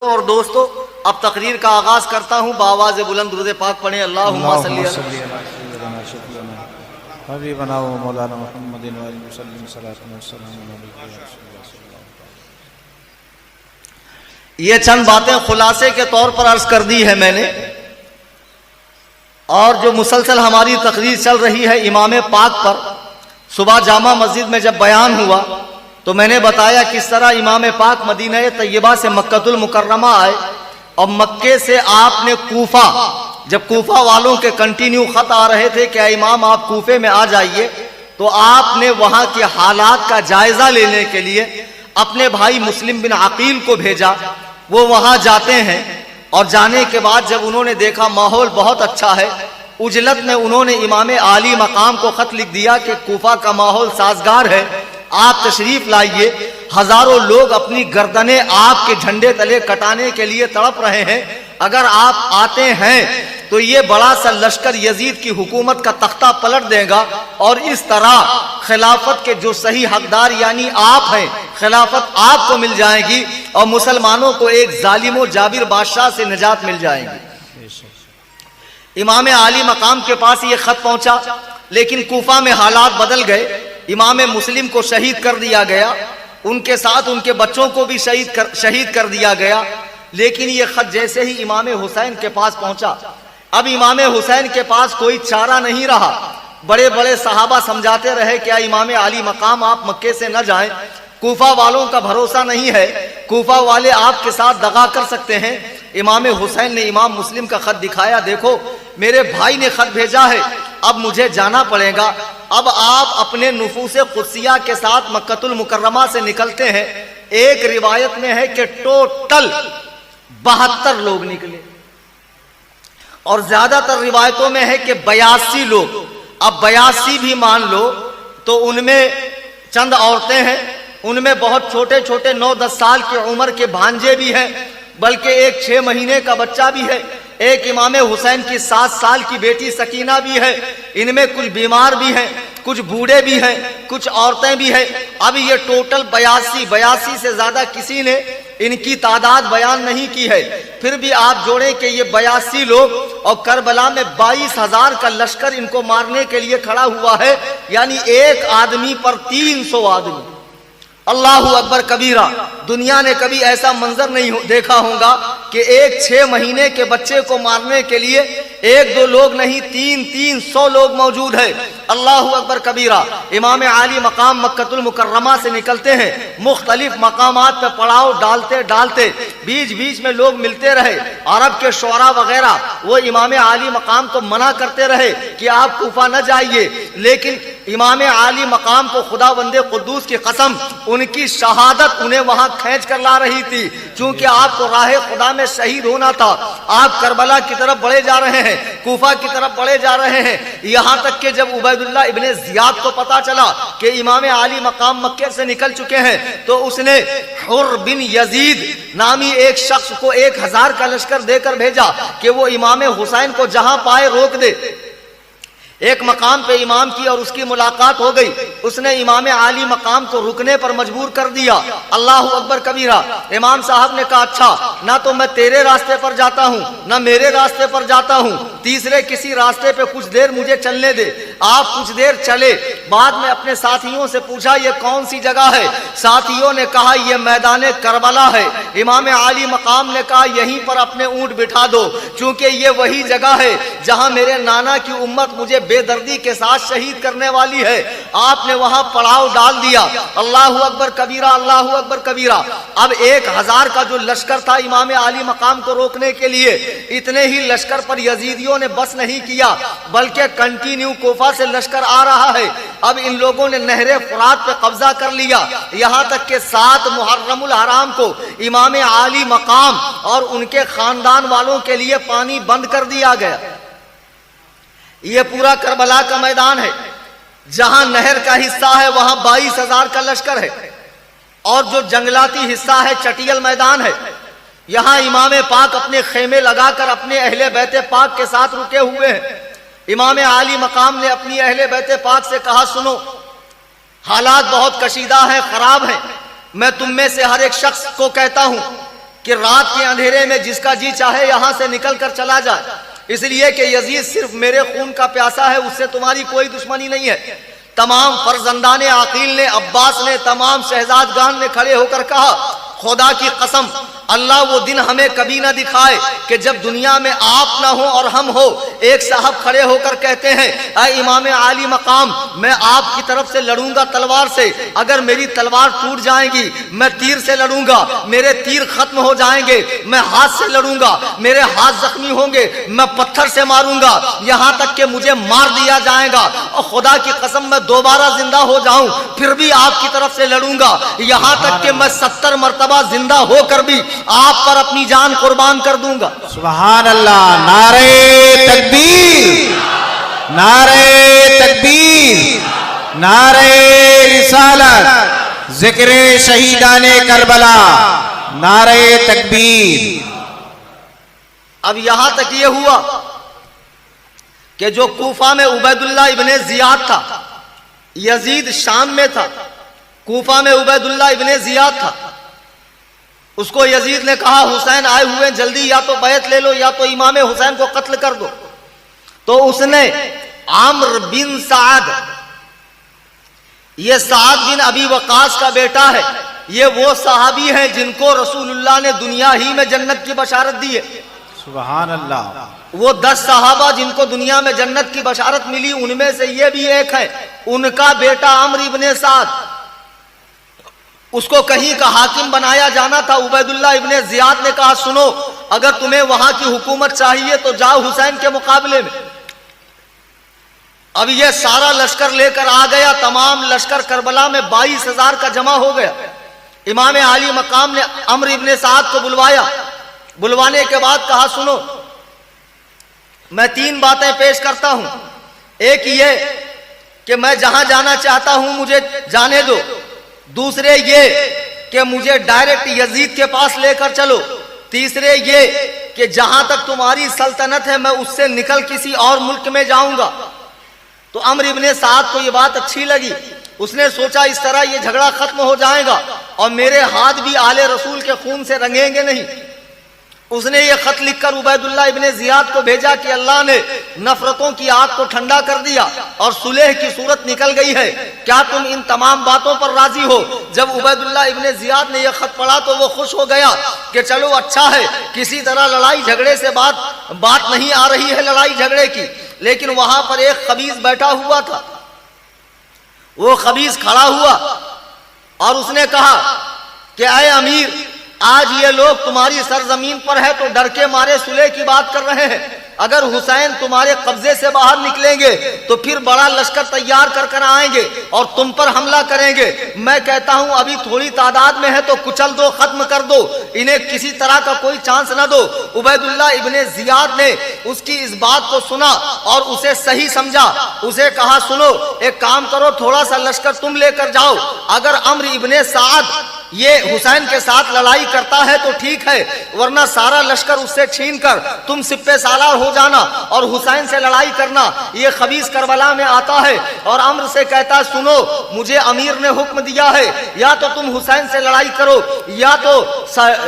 اور دوستو اب تقریر کا آغاز کرتا ہوں، بآواز بلند درود پاک پڑھیں اللہم صلی علی حبیبنا و مولانا محمد و علیہ وسلم صلاۃ و سلام علیہ۔ یہ چند باتیں خلاصے کے طور پر عرض کر دی ہے میں نے، اور جو مسلسل ہماری تقریر چل رہی ہے امام پاک پر، صبح جامع مسجد میں جب بیان ہوا تو میں نے بتایا کس طرح امام پاک مدینہ طیبہ سے مکۃ المکرمہ آئے، اور مکے سے آپ نے کوفہ، جب کوفہ والوں کے کنٹینیو خط آ رہے تھے کہ اے امام آپ کوفے میں آ جائیے، تو آپ نے وہاں کے حالات کا جائزہ لینے کے لیے اپنے بھائی مسلم بن عقیل کو بھیجا۔ وہ وہاں جاتے ہیں، اور جانے کے بعد جب انہوں نے دیکھا ماحول بہت اچھا ہے، عجلت میں انہوں نے امام عالی مقام کو خط لکھ دیا کہ کوفہ کا ماحول سازگار ہے، آپ تشریف لائیے۔ ہزاروں لوگ اپنی گردنیں آپ کے جھنڈے تلے کٹانے کے لیے تڑپ رہے ہیں، اگر آپ آتے ہیں تو یہ بڑا سا لشکر یزید کی حکومت کا تختہ پلٹ دے گا، اور اس طرح خلافت کے جو صحیح حقدار یعنی آپ ہیں، خلافت آپ کو مل جائے گی، اور مسلمانوں کو ایک ظالم و جابر بادشاہ سے نجات مل جائے گی۔ امام عالی مقام کے پاس یہ خط پہنچا، لیکن کوفہ میں حالات بدل گئے، امام مسلم کو شہید کر دیا گیا، ان کے ساتھ ان کے بچوں کو بھی شہید کر دیا گیا۔ لیکن یہ خط جیسے ہی امام حسین کے پاس پہنچا، اب امام حسین کے پاس کوئی چارہ نہیں رہا۔ بڑے بڑے صحابہ سمجھاتے رہے کہ امام عالی مقام آپ مکے سے نہ جائیں، کوفہ والوں کا بھروسہ نہیں ہے، کوفہ والے آپ کے ساتھ دغا کر سکتے ہیں۔ امام حسین نے امام مسلم کا خط دکھایا، دیکھو میرے بھائی نے خط بھیجا ہے، اب مجھے جانا پڑے گا۔ اب آپ اپنے نفوس قدسیہ کے ساتھ مکۃ المکرمہ سے نکلتے ہیں۔ ایک روایت میں ہے کہ ٹوٹل 72 لوگ نکلے، اور زیادہ تر روایتوں میں ہے کہ 82 لوگ۔ اب 82 بھی مان لو تو ان میں چند عورتیں ہیں، ان میں بہت چھوٹے چھوٹے 9-10 سال کی عمر کے بھانجے بھی ہیں، بلکہ ایک 6 مہینے کا بچہ بھی ہے، ایک امام حسین کی 7 سال کی بیٹی سکینہ بھی ہے، ان میں کچھ بیمار بھی ہیں، کچھ بوڑھے بھی ہیں، کچھ عورتیں بھی ہیں۔ اب یہ ٹوٹل 82 سے زیادہ کسی نے ان کی تعداد بیان نہیں کی ہے۔ پھر بھی آپ جوڑیں کہ یہ 82 لوگ، اور کربلا میں 22,000 کا لشکر ان کو مارنے کے لیے کھڑا ہوا ہے، یعنی ایک آدمی پر 300 آدمی۔ اللہ اکبر کبیرہ، دنیا نے کبھی ایسا منظر نہیں دیکھا ہوگا کہ ایک 6 مہینے کے بچے کو مارنے کے لیے 1-2 لوگ نہیں، 300 لوگ موجود ہیں۔ اللہ اکبر کبیرہ۔ امام عالی مقام مکۃ المکرمہ سے نکلتے ہیں، مختلف مقامات پہ پڑاؤ ڈالتے ڈالتے بیچ بیچ میں لوگ ملتے رہے، عرب کے شعراء وغیرہ وہ امام عالی مقام کو منع کرتے رہے کہ آپ کوفہ نہ جائیے، لیکن امام عالی مقام کو خدا بندے قدوس کی قسم ان کی شہادت انہیں وہاں کھینچ کر لا رہی تھی، چونکہ آپ کو راہ خدا میں شہید ہونا تھا۔ آپ کربلا کی طرف بڑھے جا رہے ہیں، کوفہ کی طرف بڑھے جا رہے ہیں، یہاں تک کہ جب عبید اللہ ابن زیاد کو پتا چلا کہ امام عالی مقام مکے سے نکل چکے ہیں، تو اس نے حر بن یزید نامی ایک شخص کو 1000 کا لشکر دے کر بھیجا کہ وہ امام حسین کو جہاں پائے روک دے۔ ایک مقام پہ امام کی اور اس کی ملاقات ہو گئی، اس نے امام عالی مقام کو رکنے پر مجبور کر دیا۔ اللہ اکبر کبیرہ۔ امام صاحب نے کہا اچھا، نہ تو میں تیرے راستے پر جاتا ہوں نہ میرے راستے پر جاتا ہوں، تیسرے کسی راستے پہ کچھ دیر مجھے چلنے دے۔ آپ کچھ دیر چلے، بعد میں اپنے ساتھیوں سے پوچھا یہ کون سی جگہ ہے؟ ساتھیوں نے کہا یہ میدان کربلا ہے۔ امام عالی مقام نے کہا یہیں پر اپنے اونٹ بٹھا دو، چونکہ یہ وہی جگہ ہے جہاں میرے نانا کی امت مجھے بے دردی کے ساتھ شہید کرنے والی ہے۔ آپ نے وہاں پڑاؤ ڈال دیا۔ اللہ اکبر کبیرہ، اللہ اکبر کبیرہ۔ اب 1000 کا جو لشکر تھا امام عالی مقام کو روکنے کے لیے، اتنے ہی لشکر پر یزیدیوں نے بس نہیں کیا، بلکہ کنٹینیو کوفہ سے لشکر آ رہا ہے۔ اب ان لوگوں نے نہر فرات پہ قبضہ کر لیا، یہاں تک کہ 7 محرم الحرام کو امام عالی مقام اور ان کے خاندان والوں کے لیے پانی بند کر دیا گیا۔ یہ پورا کربلا کا میدان ہے، جہاں نہر کا حصہ ہے وہاں 22,000 کا لشکر ہے، اور جو جنگلاتی حصہ ہے چٹیل میدان ہے، یہاں امام پاک اپنے خیمے لگا کر اپنے اہل بیت پاک کے ساتھ رکے ہوئے ہیں۔ امام عالی مقام نے اپنی اہل بیت پاک سے کہا سنو، حالات بہت کشیدہ ہیں، خراب ہیں، میں تم میں سے ہر ایک شخص کو کہتا ہوں کہ رات کے اندھیرے میں جس کا جی چاہے یہاں سے نکل کر چلا جائے، اس لیے کہ یزید صرف میرے خون کا پیاسا ہے، اس سے تمہاری کوئی دشمنی نہیں ہے۔ تمام فرزندان عقیل نے، عباس نے، تمام شہزادگان نے کھڑے ہو کر کہا خدا کی قسم اللہ وہ دن ہمیں کبھی نہ دکھائے کہ جب دنیا میں آپ نہ ہو اور ہم ہو۔ ایک صاحب کھڑے ہو کر کہتے ہیں اے امام عالی مقام، میں آپ کی طرف سے لڑوں گا تلوار سے، اگر میری تلوار ٹوٹ جائے گی میں تیر سے لڑوں گا، میرے تیر ختم ہو جائیں گے، میں ہاتھ سے لڑوں گا، میرے ہاتھ زخمی ہوں گے، میں پتھر سے ماروں گا، یہاں تک کہ مجھے مار دیا جائے گا، اور خدا کی قسم میں دوبارہ زندہ ہو جاؤں پھر بھی آپ کی طرف سے لڑوں گا، یہاں تک کہ میں 70 مرتبہ زندہ ہو کر بھی آپ پر اپنی جان قربان کر دوں گا۔ سبحان اللہ، نعرہ تکبیر، نعرہ تکبیر، نعرہ رسالت، ذکر شہیدان کربلا، نعرہ تکبیر۔ اب یہاں تک یہ ہوا کہ جو کوفہ میں عبید اللہ ابن زیاد تھا، یزید شام میں تھا، کوفہ میں عبید اللہ ابن زیاد تھا، اس کو یزید نے کہا حسین آئے ہوئے جلدی یا تو بیعت لے لو یا تو امام حسین کو قتل کر دو۔ تو اس نے عمرو بن سعد، یہ سعد بن ابی وقاص کا بیٹا ہے، یہ وہ صحابی ہیں جن کو رسول اللہ نے دنیا ہی میں جنت کی بشارت دی ہے۔ سبحان اللہ۔ وہ 10 صحابہ جن کو دنیا میں جنت کی بشارت ملی ان میں سے یہ بھی ایک ہے، ان کا بیٹا عمرو بن سعد، اس کو کہیں کا حاکم بنایا جانا تھا۔ عبید اللہ ابن زیاد نے کہا سنو اگر تمہیں وہاں کی حکومت چاہیے تو جاؤ حسین کے مقابلے میں۔ اب یہ سارا لشکر لے کر آ گیا، تمام لشکر کربلا میں 22,000 کا جمع ہو گیا۔ امام عالی مقام نے عمرو ابن سعد کو بلوایا، بلوانے کے بعد کہا سنو میں 3 باتیں پیش کرتا ہوں، ایک یہ کہ میں جہاں جانا چاہتا ہوں مجھے جانے دو، دوسرے یہ کہ مجھے ڈائریکٹ یزید کے پاس لے کر چلو، تیسرے یہ کہ جہاں تک تمہاری سلطنت ہے میں اس سے نکل کسی اور ملک میں جاؤں گا۔ تو عمرو ابن سعد کو یہ بات اچھی لگی، اس نے سوچا اس طرح یہ جھگڑا ختم ہو جائے گا اور میرے ہاتھ بھی آل رسول کے خون سے رنگیں گے نہیں۔ اس نے یہ خط لکھ کر عبید اللہ ابن زیاد کو بھیجا کہ اللہ نے نفرتوں کی آگ کو ٹھنڈا کر دیا اور صلح کی صورت نکل گئی ہے، کیا تم ان تمام باتوں پر راضی ہو؟ جب عبید اللہ ابن زیاد نے یہ خط پڑھا تو وہ خوش ہو گیا کہ چلو اچھا ہے، کسی طرح لڑائی جھگڑے سے بات نہیں آ رہی ہے لڑائی جھگڑے کی۔ لیکن وہاں پر ایک خبیث بیٹھا ہوا تھا، وہ خبیث کھڑا ہوا اور اس نے کہا کہ اے امیر، آج یہ لوگ تمہاری سرزمین پر ہے تو ڈر کے مارے صلح کی بات کر رہے ہیں، اگر حسین تمہارے قبضے سے باہر نکلیں گے تو پھر بڑا لشکر تیار کر آئیں گے اور تم پر حملہ کریں گے۔ میں کہتا ہوں ابھی تھوڑی تعداد میں ہے تو کچل دو، ختم کر دو، انہیں کسی طرح کا کوئی چانس نہ دو۔ عبید اللہ ابن زیاد نے اس کی اس بات کو سنا اور اسے صحیح سمجھا، اسے کہا سنو ایک کام کرو، تھوڑا سا لشکر تم لے کر جاؤ، اگر عمرو ابن سعد یہ حسین کے ساتھ لڑائی کرتا ہے تو ٹھیک ہے، ورنہ سارا لشکر اس سے چھین کر تم سپہ سالار ہو جانا اور حسین سے لڑائی کرنا۔ یہ خبیث کربلا میں آتا ہے اور عمرو سے کہتا ہے سنو مجھے امیر نے حکم دیا ہے یا تو تم حسین سے لڑائی کرو یا تو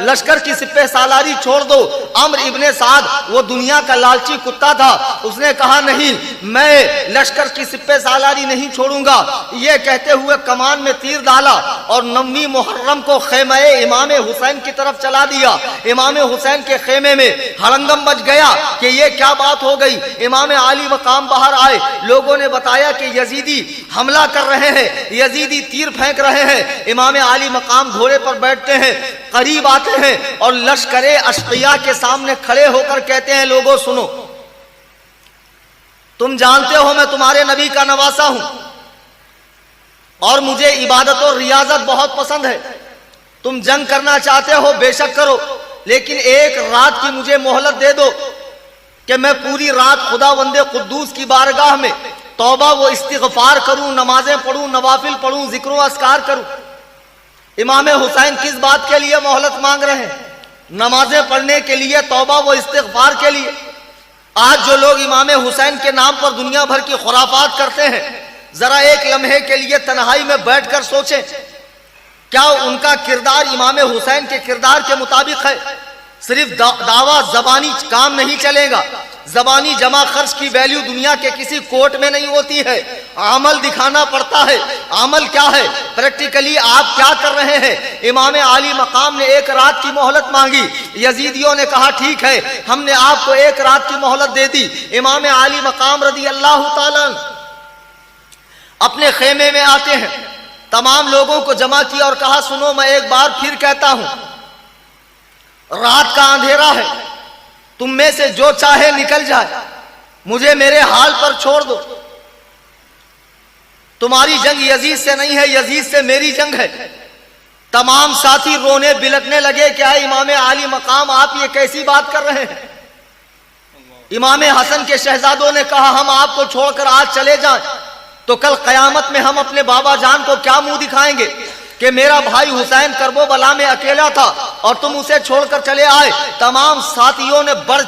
لشکر کی سپہ سالاری چھوڑ دو۔ عمرو ابن سعد وہ دنیا کا لالچی کتا تھا، اس نے کہا نہیں میں لشکر کی سپہ سالاری نہیں چھوڑوں گا۔ یہ کہتے ہوئے کمان میں تیر ڈالا اور 9 محرم کو خیمہ امام حسین کی طرف چلا دیا۔ امام حسین کے خیمے میں ہڑنگم بچ گیا کہ یہ کیا بات ہو گئی۔ امام عالی مقام باہر آئے، لوگوں نے بتایا کہ یزیدی حملہ کر رہے ہیں، یزیدی تیر پھینک رہے ہیں۔ امام عالی مقام گھوڑے پر بیٹھتے ہیں، قریب آتے ہیں اور لشکر اشقیاء کے سامنے کھڑے ہو کر کہتے ہیں لوگوں سنو، تم جانتے ہو میں تمہارے نبی کا نواسا ہوں اور مجھے عبادت اور ریاضت بہت پسند ہے، تم جنگ کرنا چاہتے ہو بے شک کرو، لیکن ایک رات کی مجھے مہلت دے دو کہ میں پوری رات خداوند قدوس کی بارگاہ میں توبہ و استغفار کروں، نمازیں پڑھوں، نوافل پڑھوں، ذکر و اذکار کروں۔ امام حسین کس بات کے لیے مہلت مانگ رہے ہیں؟ نمازیں پڑھنے کے لیے، توبہ و استغفار کے لیے۔ آج جو لوگ امام حسین کے نام پر دنیا بھر کی خرافات کرتے ہیں، ذرا ایک لمحے کے لیے تنہائی میں بیٹھ کر سوچیں کیا ان کا کردار امام حسین کے کردار کے مطابق ہے؟ صرف دعویٰ زبانی کام نہیں چلے گا. زبانی جمع خرچ کی ویلیو دنیا کے کسی کورٹ میں نہیں ہوتی ہے. عمل دکھانا پڑتا ہے. عمل کیا ہے؟ پریکٹیکلی آپ کیا کر رہے ہیں؟ امام عالی مقام نے 1 رات کی مہلت مانگی. یزیدیوں نے کہا ٹھیک ہے، ہم نے آپ کو 1 رات کی مہلت دے دی. امام عالی مقام رضی اللہ تعالیٰ اپنے خیمے میں آتے ہیں، تمام لوگوں کو جمع کیا اور کہا سنو، میں ایک بار پھر کہتا ہوں، رات کا اندھیرا ہے، تم میں سے جو چاہے نکل جائے، مجھے میرے حال پر چھوڑ دو. تمہاری جنگ یزید سے نہیں ہے، یزید سے میری جنگ ہے. تمام ساتھی رونے بلکنے لگے کہ اے امام عالی مقام، آپ یہ کیسی بات کر رہے ہیں؟ امام حسن کے شہزادوں نے کہا ہم آپ کو چھوڑ کر آج چلے جائیں تو کل قیامت میں ہم اپنے بابا جان کو کیا منہ دکھائیں گے کہ میرا بھائی حسین کرب و بلا میں اکیلا تھا اور تم اسے چھوڑ کر چلے آئے. تمام ساتھیوں نے بڑھ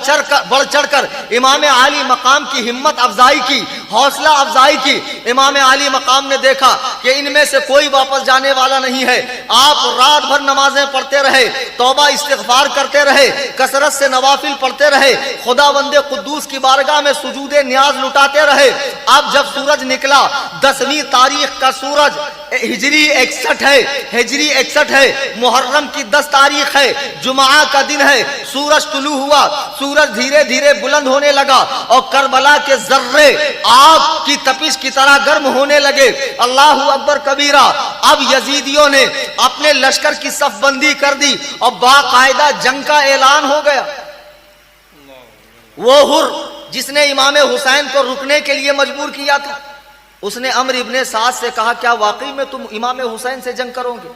چڑھ کر امام عالی مقام کی ہمت افزائی کی، حوصلہ افزائی کی. امام عالی مقام نے دیکھا کہ ان میں سے کوئی واپس جانے والا نہیں ہے. آپ رات بھر نمازیں پڑھتے رہے، توبہ استغفار کرتے رہے، کثرت سے نوافل پڑھتے رہے، خدا بند قدوس کی بارگاہ میں سجود نیاز لٹاتے رہے. اب جب سورج نکلا، 10ویں تاریخ کا سورج، ہجری 61 ہے، ہجری 61 ہے، محرم کی 10 تاریخ ہے، جمعہ کا دن ہے. سورج طلوع ہوا، سورج دھیرے دھیرے بلند ہونے لگا اور کربلا کے ذرے آگ کی تپش کی طرح گرم ہونے لگے. اللہ اکبر کبیرہ. اب یزیدیوں نے اپنے لشکر کی صف بندی کر دی اور باقاعدہ جنگ کا اعلان ہو گیا. وہ حر جس نے امام حسین کو رکنے کے لیے مجبور کیا تھا، اس نے عمرو ابن سعد سے کہا کیا واقعی میں تم امام حسین سے جنگ کرو گے؟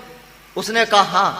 اس نے کہا ہاں،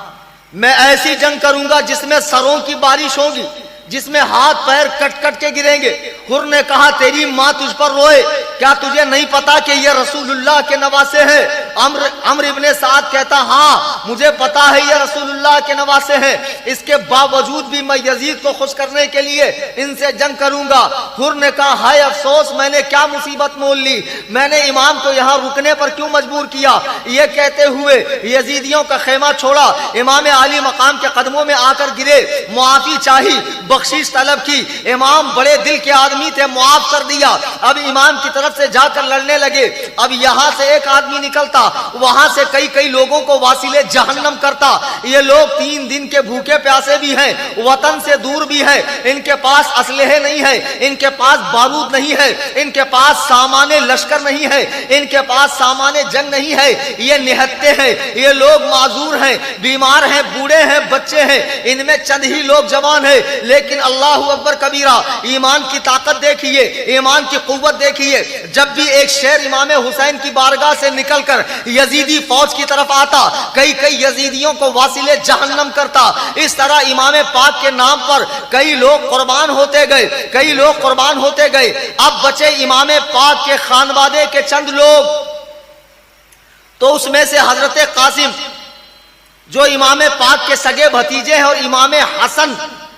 میں ایسی جنگ کروں گا جس میں سروں کی بارش ہوگی، جس میں ہاتھ پیر کٹ کٹ کے گریں گے. حر نے کہا تیری ماں تجھ پر روئے، کیا تجھے نہیں پتا کہ یہ رسول اللہ کے نواسے ہیں؟ عمرو ابن سعد کہتا ہاں مجھے پتا ہے یہ رسول اللہ کے نواسے ہیں، اس کے باوجود بھی میں یزید کو خوش کرنے کے لیے ان سے جنگ کروں گا. حر نے کہا ہائے افسوس، میں نے کیا مصیبت مول لی، میں نے امام کو یہاں رکنے پر کیوں مجبور کیا. یہ کہتے ہوئے یزیدیوں کا خیمہ چھوڑا، امام عالی مقام کے قدموں میں آ کر گرے، معافی چاہی، بخشش طلب کی. امام بڑے دل کے آدمی تھے، معاف کر دیا. اب امام کی طرف سے جا کر لڑنے لگے. اب یہاں سے ایک آدمی نکلتا، وہاں سے کئی لوگوں کو واصل جہنم کرتا. یہ لوگ 3 دن کے بھوکے پیاسے بھی ہیں، وطن سے دور بھی ہیں، ان کے پاس اسلحے نہیں ہے، ان کے پاس بارود نہیں ہے، ان کے پاس سامان لشکر نہیں ہے، ان کے پاس سامان جنگ نہیں ہے. یہ نہتے ہیں، یہ لوگ معذور ہیں، بیمار ہیں، بوڑھے ہیں، بچے ہیں، ان میں چند ہی لوگ جوان ہیں. لیکن اللہ اکبر کبیرہ، ایمان کی طاقت دیکھیے، ایمان کی قوت دیکھیے. جب بھی ایک شیر امام حسین کی بارگاہ سے نکل کر یزیدی فوج کی طرف آتا، کئی یزیدیوں کو واصل جہنم کرتا. اس طرح امام پاک کے نام پر کئی لوگ قربان ہوتے گئے، کئی لوگ قربان ہوتے گئے. اب بچے امام پاک کے خانوادے کے چند لوگ. تو اس میں سے حضرت قاسم جو امام پاک کے سگے بھتیجے ہیں اور امام حسن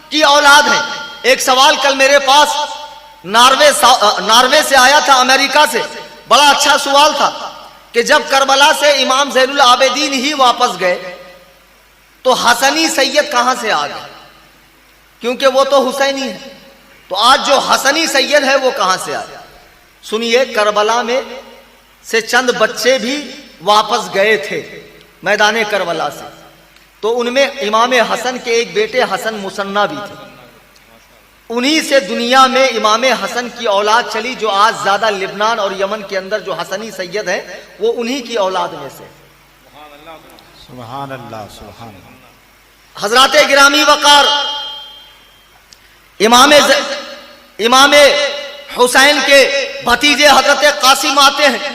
کی اولاد ہیں. ایک سوال کل میرے پاس ناروے سے آیا تھا، امریکہ سے. بڑا اچھا سوال تھا کہ جب کربلا سے امام زین العابدین ہی واپس گئے تو حسنی سید کہاں سے آ گئے؟ کیونکہ وہ تو حسینی ہے. تو آج جو حسنی سید ہے وہ کہاں سے آیا؟ سنیے، کربلا میں سے چند بچے بھی واپس گئے تھے میدان کربلا سے. تو ان میں امام حسن کے ایک بیٹے حسن مصنع بھی تھے. انہی سے دنیا میں امام حسن کی اولاد چلی. جو آج زیادہ لبنان اور یمن کے اندر جو حسنی سید ہیں وہ انہی کی اولاد میں سے. سبحان اللہ سبحان اللہ. حضرات گرامی وقار، امام حسین کے بھتیجے حضرت قاسم آتے ہیں.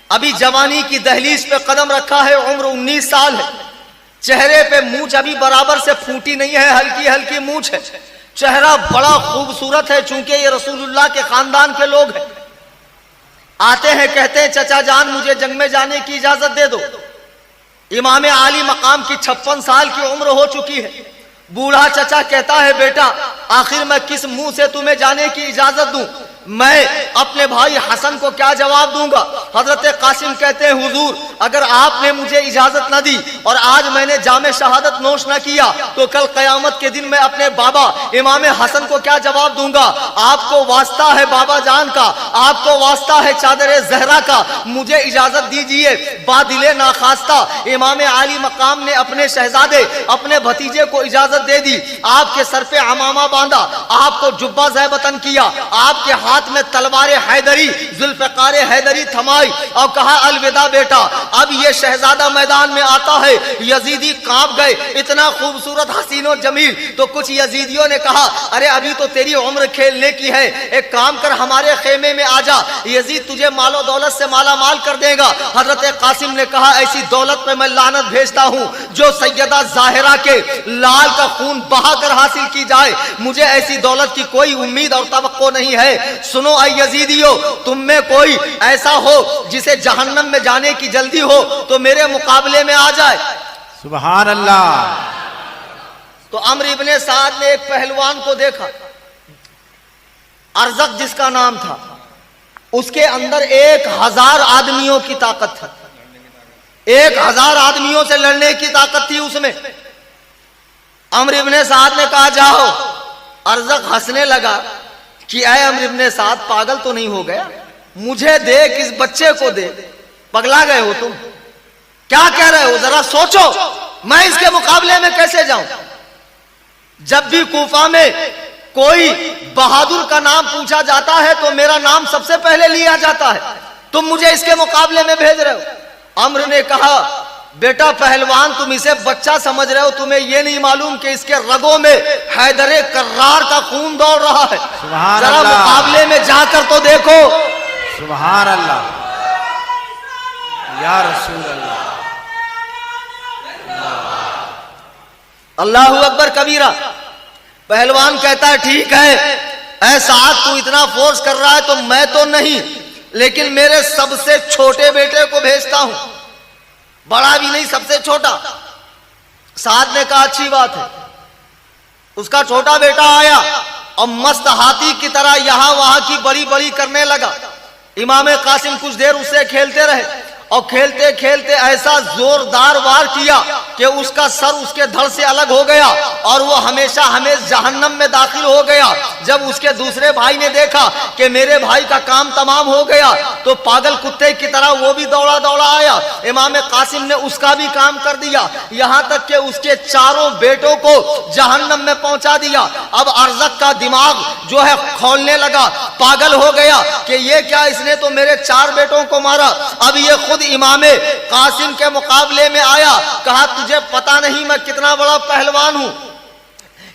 ابھی جوانی کی دہلیز پہ قدم رکھا ہے، عمر 19 سال ہے. چہرے پہ مونچھ ابھی برابر سے پھوٹی نہیں ہے، ہلکی ہلکی مونچھ ہے. چہرہ بڑا خوبصورت ہے چونکہ یہ رسول اللہ کے خاندان کے لوگ ہیں. آتے ہیں، کہتے ہیں چچا جان مجھے جنگ میں جانے کی اجازت دے دو. امام عالی مقام کی 56 سال کی عمر ہو چکی ہے. بوڑھا چچا کہتا ہے بیٹا آخر میں کس منہ سے تمہیں جانے کی اجازت دوں؟ میں اپنے بھائی حسن کو کیا جواب دوں گا؟ حضرت قاسم کہتے ہیں حضور اگر آپ نے مجھے اجازت نہ دی اور آج میں نے جام شہادت نوش نہ کیا تو کل قیامت کے دن میں اپنے بابا امام حسن کو کیا جواب دوں گا؟ آپ کو واسطہ ہے بابا جان کا، آپ کو واسطہ ہے چادر زہرا کا، مجھے اجازت دیجئے۔ بادل ناخواستہ امام عالی مقام نے اپنے شہزادے اپنے بھتیجے کو اجازت دے دی، آپ کے سر پہ عمامہ باندھا، آپ کو جبہ زیبتن کیا، آپ کے ہاتھ میں تلوار حیدری ذوالفقار حیدری تھمائی اور کہا الوداع بیٹا۔ اب یہ شہزادہ میدان میں آتا ہے، یزیدی کانپ گئے، اتنا خوبصورت حسین و جمیل۔ تو کچھ یزیدیوں نے کہا ارے ابھی تو تیری عمر کھیلنے کی ہے، ایک کام کر ہمارے خیمے میں آ جا، یزید تجھے مال و دولت سے مالا مال کر دے گا۔ حضرت قاسم نے کہا ایسی دولت پہ میں لعنت بھیجتا ہوں جو سیدہ ظاہرہ کے لال کا خون بہا کر حاصل کی جائے، مجھے ایسی دولت کی کوئی امید اور توقع نہیں ہے۔ سنو اے یزیدیو، تم میں کوئی ایسا ہو جسے جہنم میں جانے کی جلدی ہو تو میرے مقابلے میں آ جائے۔ سبحان اللہ۔ تو عمرو ابن سعد نے ایک پہلوان کو دیکھا، ارزق جس کا نام تھا، اس کے اندر 1000 آدمیوں کی طاقت تھی، 1000 آدمیوں سے لڑنے کی طاقت تھی اس میں۔ عمرو ابن سعد نے کہا جاؤ۔ ارزق ہنسنے لگا کہ اے عمرو ابن سعد پاگل تو نہیں ہو گیا، مجھے دیکھ اس بچے کو دیکھ، پگلا گئے ہو تم؟ کیا کہہ رہے ہو؟ ذرا سوچو میں اس کے مقابلے میں کیسے جاؤں؟ جب بھی کوفہ میں کوئی بہادر کا نام پوچھا جاتا ہے تو میرا نام سب سے پہلے لیا جاتا ہے، تم مجھے اس کے مقابلے میں بھیج رہے ہو۔ عمرو نے کہا بیٹا پہلوان تم اسے بچہ سمجھ رہے ہو، تمہیں یہ نہیں معلوم کہ اس کے رگوں میں حیدر کرار کا خون دوڑ رہا ہے، ذرا مقابلے میں جا کر تو دیکھو۔ سبحان اللہ یا رسول اللہ۔ اللہ اکبر کبیرہ۔ پہلوان کہتا ہے ٹھیک ہے اے سعد تو اتنا فورس کر رہا ہے تو میں تو نہیں، لیکن میرے سب سے چھوٹے بیٹے کو بھیجتا ہوں، بڑا بھی نہیں سب سے چھوٹا۔ سعد نے کہا اچھی بات ہے۔ اس کا چھوٹا بیٹا آیا اور مست ہاتھی کی طرح یہاں وہاں کی بڑی بڑی کرنے لگا۔ امام قاسم کچھ دیر اس سے کھیلتے رہے اور کھیلتے کھیلتے ایسا زوردار وار کیا کہ اس کا سر اس کے دھڑ سے الگ ہو گیا اور وہ ہمیشہ ہمیشہ جہنم میں داخل ہو گیا۔ جب اس کے دوسرے بھائی نے دیکھا کہ میرے بھائی کا کام تمام ہو گیا تو پاگل کتے کی طرح وہ بھی دوڑا دوڑا آیا، امام قاسم نے اس کا بھی کام کر دیا، یہاں تک کہ اس کے چاروں بیٹوں کو جہنم میں پہنچا دیا۔ اب ارزق کا دماغ جو ہے کھولنے لگا، پاگل ہو گیا کہ یہ کیا، اس نے تو میرے 4 بیٹوں کو مارا۔ اب یہ خود امام قاسم کے مقابلے میں آیا، کہا تجھے پتا نہیں میں کتنا بڑا پہلوان ہوں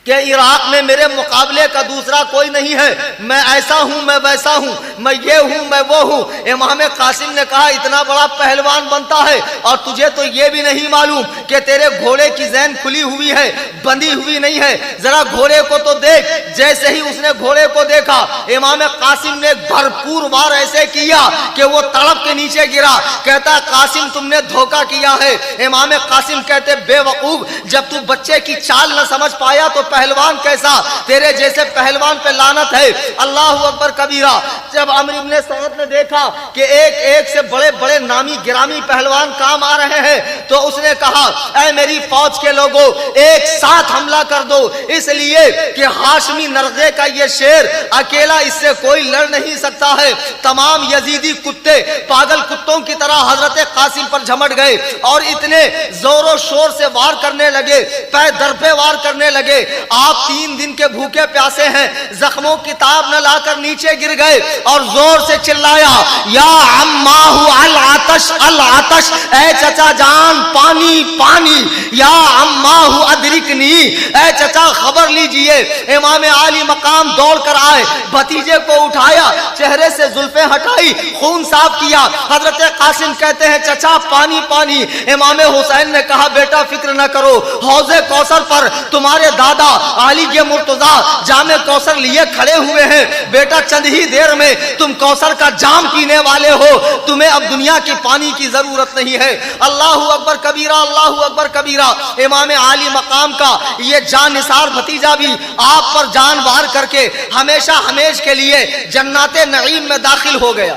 کہ عراق میں میرے مقابلے کا دوسرا کوئی نہیں ہے، میں ایسا ہوں میں ویسا ہوں، میں یہ ہوں میں وہ ہوں۔ امام قاسم نے کہا اتنا بڑا پہلوان بنتا ہے اور تجھے تو یہ بھی نہیں معلوم کہ تیرے گھوڑے کی ذہن کھلی ہوئی ہے، بندی ہوئی نہیں ہے، ذرا گھوڑے کو تو دیکھ۔ جیسے ہی اس نے گھوڑے کو دیکھا امام قاسم نے بھرپور وار ایسے کیا کہ وہ تڑپ کے نیچے گرا۔ کہتا قاسم تم نے دھوکہ کیا ہے۔ امام قاسم کہتے بے وقوف، جب تو بچے کی چال نہ سمجھ پایا تو پہلوان کیسا، تیرے جیسے پہلوان پہ لعنت ہے۔ اللہ اکبر کبیرہ۔ جب عمرو بن سعد نے دیکھا کہ ایک ایک سے بڑے بڑے نامی گرامی پہلوان کام آ رہے ہیں تو اس نے کہا اے میری فوج کے لوگوں ایک ساتھ حملہ کر دو، اس لیے کہ ہاشمی نرغے کا یہ شیر اکیلا اس سے کوئی لڑ نہیں سکتا ہے۔ تمام یزیدی کتے پاگل کتوں کی طرح حضرت قاسم پر جھمٹ گئے اور اتنے زور و شور سے وار کرنے لگے، پے در پہ وار کرنے لگے۔ آپ 3 دن کے بھوکے پیاسے ہیں، زخموں کی تاب نہ لا کر نیچے گر گئے اور زور سے چلایا یا عماہ العطش العطش، اے چچا جان پانی پانی، یا عماہ ادرکنی، اے چچا خبر لیجئے۔ امام عالی مقام دوڑ کر آئے، بھتیجے کو اٹھایا، چہرے سے زلفیں ہٹائی، خون صاف کیا۔ حضرت قاسم کہتے ہیں چچا پانی پانی۔ امام حسین نے کہا بیٹا فکر نہ کرو، حوض کوثر پر تمہارے دادا علی کے مرتضیٰ جام کوثر لیے کھڑے ہوئے ہیں. بیٹا چند ہی دیر میں تم کوثر کا جام پینے والے ہو, تمہیں اب دنیا کی پانی کی ضرورت نہیں ہے. اللہ اکبر کبیرہ, اللہ اکبر کبیرہ. امام عالی مقام کا یہ جان نثار بھتیجا بھی آپ پر جان وار کر کے ہمیشہ ہمیش کے لیے جنات نعیم میں داخل ہو گیا.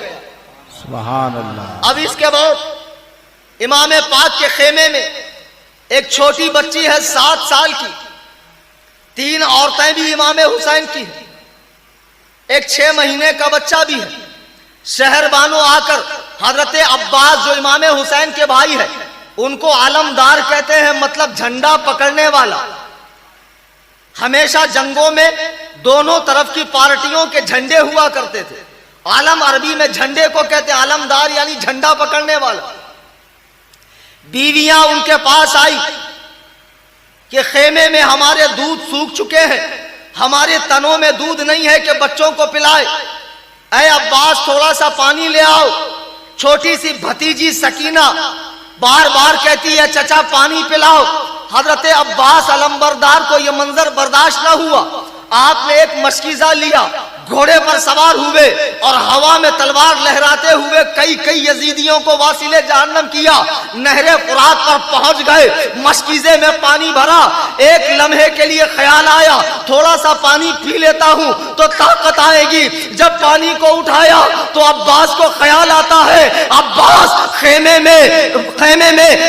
سبحان اللہ. اب اس کے بعد امام پاک کے خیمے میں ایک چھوٹی بچی ہے 7 سال کی, 3 عورتیں بھی امام حسین کی ہیں, ایک 6 مہینے کا بچہ بھی ہے. شہر بانو آ کر حضرت عباس جو امام حسین کے بھائی ہے ان کو علمدار کہتے ہیں, مطلب جھنڈا پکڑنے والا. ہمیشہ جنگوں میں دونوں طرف کی پارٹیوں کے جھنڈے ہوا کرتے تھے. علم عربی میں جھنڈے کو کہتے ہیں, علمدار یعنی جھنڈا پکڑنے والا. بیویاں ان کے پاس آئی کہ خیمے میں ہمارے دودھ سوکھ چکے ہیں, ہمارے تنوں میں دودھ نہیں ہے کہ بچوں کو پلائے. اے عباس تھوڑا سا پانی لے آؤ. چھوٹی سی بھتیجی سکینہ بار بار کہتی ہے چچا پانی پلاؤ. حضرت عباس علمبردار کو یہ منظر برداشت نہ ہوا. آپ نے ایک مشکیزہ لیا, گھوڑے پر سوار ہوئے اور ہوا میں تلوار لہراتے ہوئے کئی یزیدیوں کو واصل جہنم کیا. نہر فرات پر پہنچ گئے, مشکیزے میں پانی بھرا. ایک لمحے کے لیے خیال آیا تھوڑا سا پانی پی لیتا ہوں تو طاقت آئے گی. جب پانی کو اٹھایا تو عباس کو خیال آتا ہے عباس خیمے میں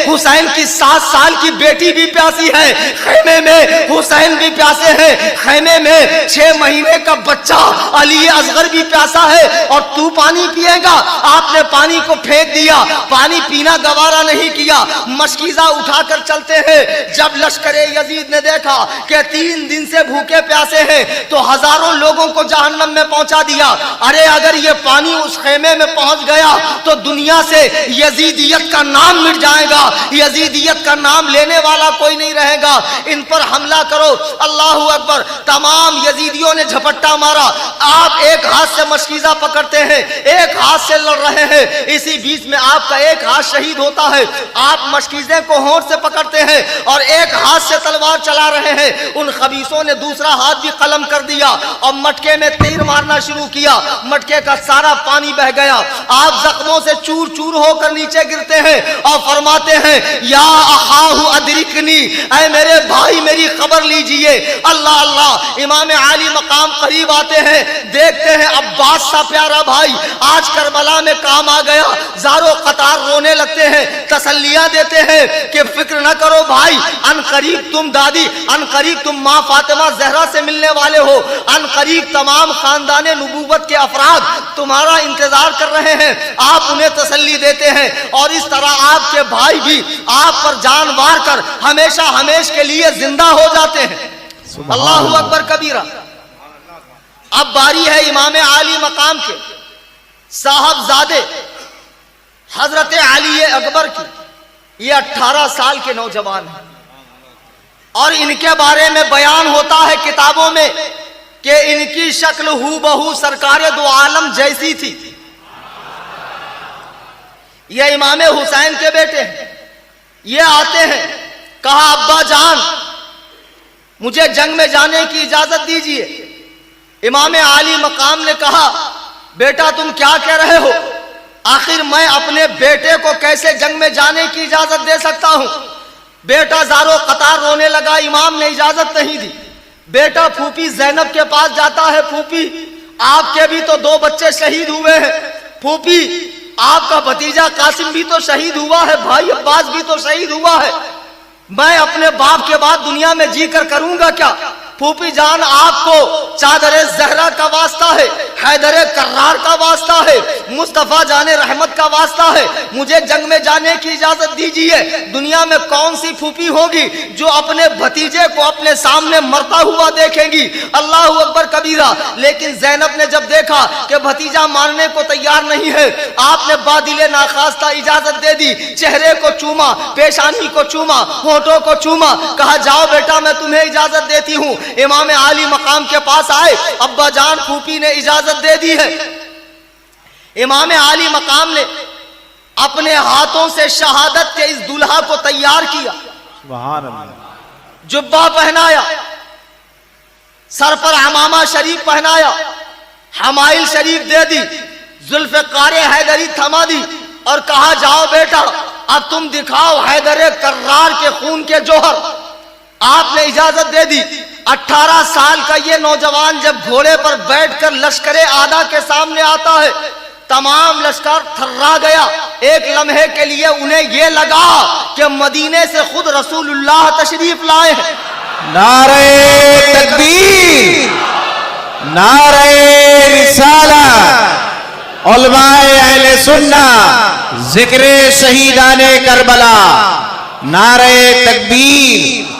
حسین کی 7 سال کی بیٹی بھی پیاسی ہے, خیمے میں حسین بھی پیاسے ہیں, خیمے میں 6 مہینے کا بچہ علی اصغر بھی پیاسا ہے, اور تو پانی پیے گا. آپ نے پانی کو پھینک دیا, پانی پینا گوارا نہیں کیا. مشکیزہ اٹھا کر چلتے ہیں. جب لشکر یزید نے دیکھا کہ 3 دن سے بھوکے پیاسے ہیں تو ہزاروں لوگوں کو جہنم میں پہنچا دیا. ارے اگر یہ پانی اس خیمے میں پہنچ گیا تو دنیا سے یزیدیت کا نام مٹ جائے گا, یزیدیت کا نام لینے والا کوئی نہیں رہے گا. ان پر حملہ کرو. اللہ اکبر. تمام یزیدیوں نے جھپٹا مارا. آپ ایک ہاتھ سے مشکیزہ پکڑتے ہیں, ایک ہاتھ سے لڑ رہے ہیں. اسی بیچ میں آپ کا ایک ہاتھ شہید ہوتا ہے. آپ مشکیزے کو ہونٹ سے پکڑتے ہیں اور ایک ہاتھ سے تلوار چلا رہے ہیں. ان خبیثوں نے دوسرا ہاتھ بھی قلم کر دیا اور مٹکے میں تیر مارنا شروع کیا. مٹکے کا سارا پانی بہ گیا. آپ زخموں سے چور چور ہو کر نیچے گرتے ہیں اور فرماتے ہیں یا اخاہ ادرکنی, اے میرے بھائی میری خبر لیجئے. اللہ اللہ. امام عالی مقام قریب آتے ہیں, دیکھتے ہیں عباس سا پیارا بھائی آج کربلا میں کام آ گیا. زارو قطار رونے لگتے ہیں, تسلیاں دیتے ہیں کہ فکر نہ کرو بھائی, ان قریب تم دادی, ان قریب تم ماں فاطمہ زہرا سے ملنے والے ہو, ان قریب تمام خاندان نبوت کے افراد تمہارا انتظار کر رہے ہیں. آپ انہیں تسلی دیتے ہیں اور اس طرح آپ کے بھائی بھی آپ پر جان وار کر ہمیشہ ہمیش کے لیے زندہ ہو جاتے ہیں. اللہ اکبر کبیرہ. اب باری ہے امام عالی مقام کے صاحبزادے حضرت علی اکبر کی. یہ 18 سال کے نوجوان ہیں اور ان کے بارے میں بیان ہوتا ہے کتابوں میں کہ ان کی شکل ہو بہو سرکار دو عالم جیسی تھی. یہ امام حسین کے بیٹے ہیں. یہ آتے ہیں, کہا ابا جان مجھے جنگ میں جانے کی اجازت دیجیے. امام عالی مقام نے کہا بیٹا تم کیا کہہ رہے ہو, آخر میں اپنے بیٹے کو کیسے جنگ میں جانے کی اجازت دے سکتا ہوں. بیٹا زارو قطار رونے لگا. امام نے اجازت نہیں دی. بیٹا پھوپھی زینب کے پاس جاتا ہے. پھوپھی آپ کے بھی تو 2 بچے شہید ہوئے ہیں. پھوپھی آپ کا بھتیجا قاسم بھی تو شہید ہوا ہے, بھائی عباس بھی تو شہید ہوا ہے, میں اپنے باپ کے بعد دنیا میں جی کر کروں گا کیا. پھوپھی جان آپ کو چادر زہرا کا واسطہ ہے, حیدر کرار کا واسطہ ہے, مصطفیٰ جان رحمت کا واسطہ ہے, مجھے جنگ میں جانے کی اجازت دیجیے. دنیا میں کون سی پھوپھی ہوگی جو اپنے بھتیجے کو اپنے سامنے مرتا ہوا دیکھے گی. اللہ اکبر کبیرہ. لیکن زینب نے جب دیکھا کہ بھتیجا مارنے کو تیار نہیں ہے, آپ نے بادل ناخواستہ اجازت دے دی. چہرے کو چوما, پیشانی کو چوما, ہونٹوں کو چوما, کہا جاؤ بیٹا میں تمہیں اجازت دیتی ہوں. امام عالی مقام کے پاس آئے, ابا جان پھوپھی نے اجازت دے دی ہے. امام عالی مقام نے اپنے ہاتھوں سے شہادت کے اس دلہا کو تیار کیا. سبحان اللہ. جبہ پہنایا, سر پر عمامہ شریف پہنایا، حمائل شریف دے دی، ذوالفقار حیدری تھما دی اور کہا جاؤ بیٹا اب تم دکھاؤ حیدر کرار کے خون کے جوہر۔ آپ نے اجازت دے دی۔ 18 سال کا یہ نوجوان جب گھوڑے پر بیٹھ کر لشکر آدھا کے سامنے آتا ہے، تمام لشکر تھرا گیا۔ ایک لمحے کے لیے انہیں یہ لگا کہ مدینے سے خود رسول اللہ تشریف لائے ہیں۔ نعرہ تکبیر، نعرہ رسالہ، علماء اہل سنہ، ذکر شہیدان کربلا، نعرہ تکبیر۔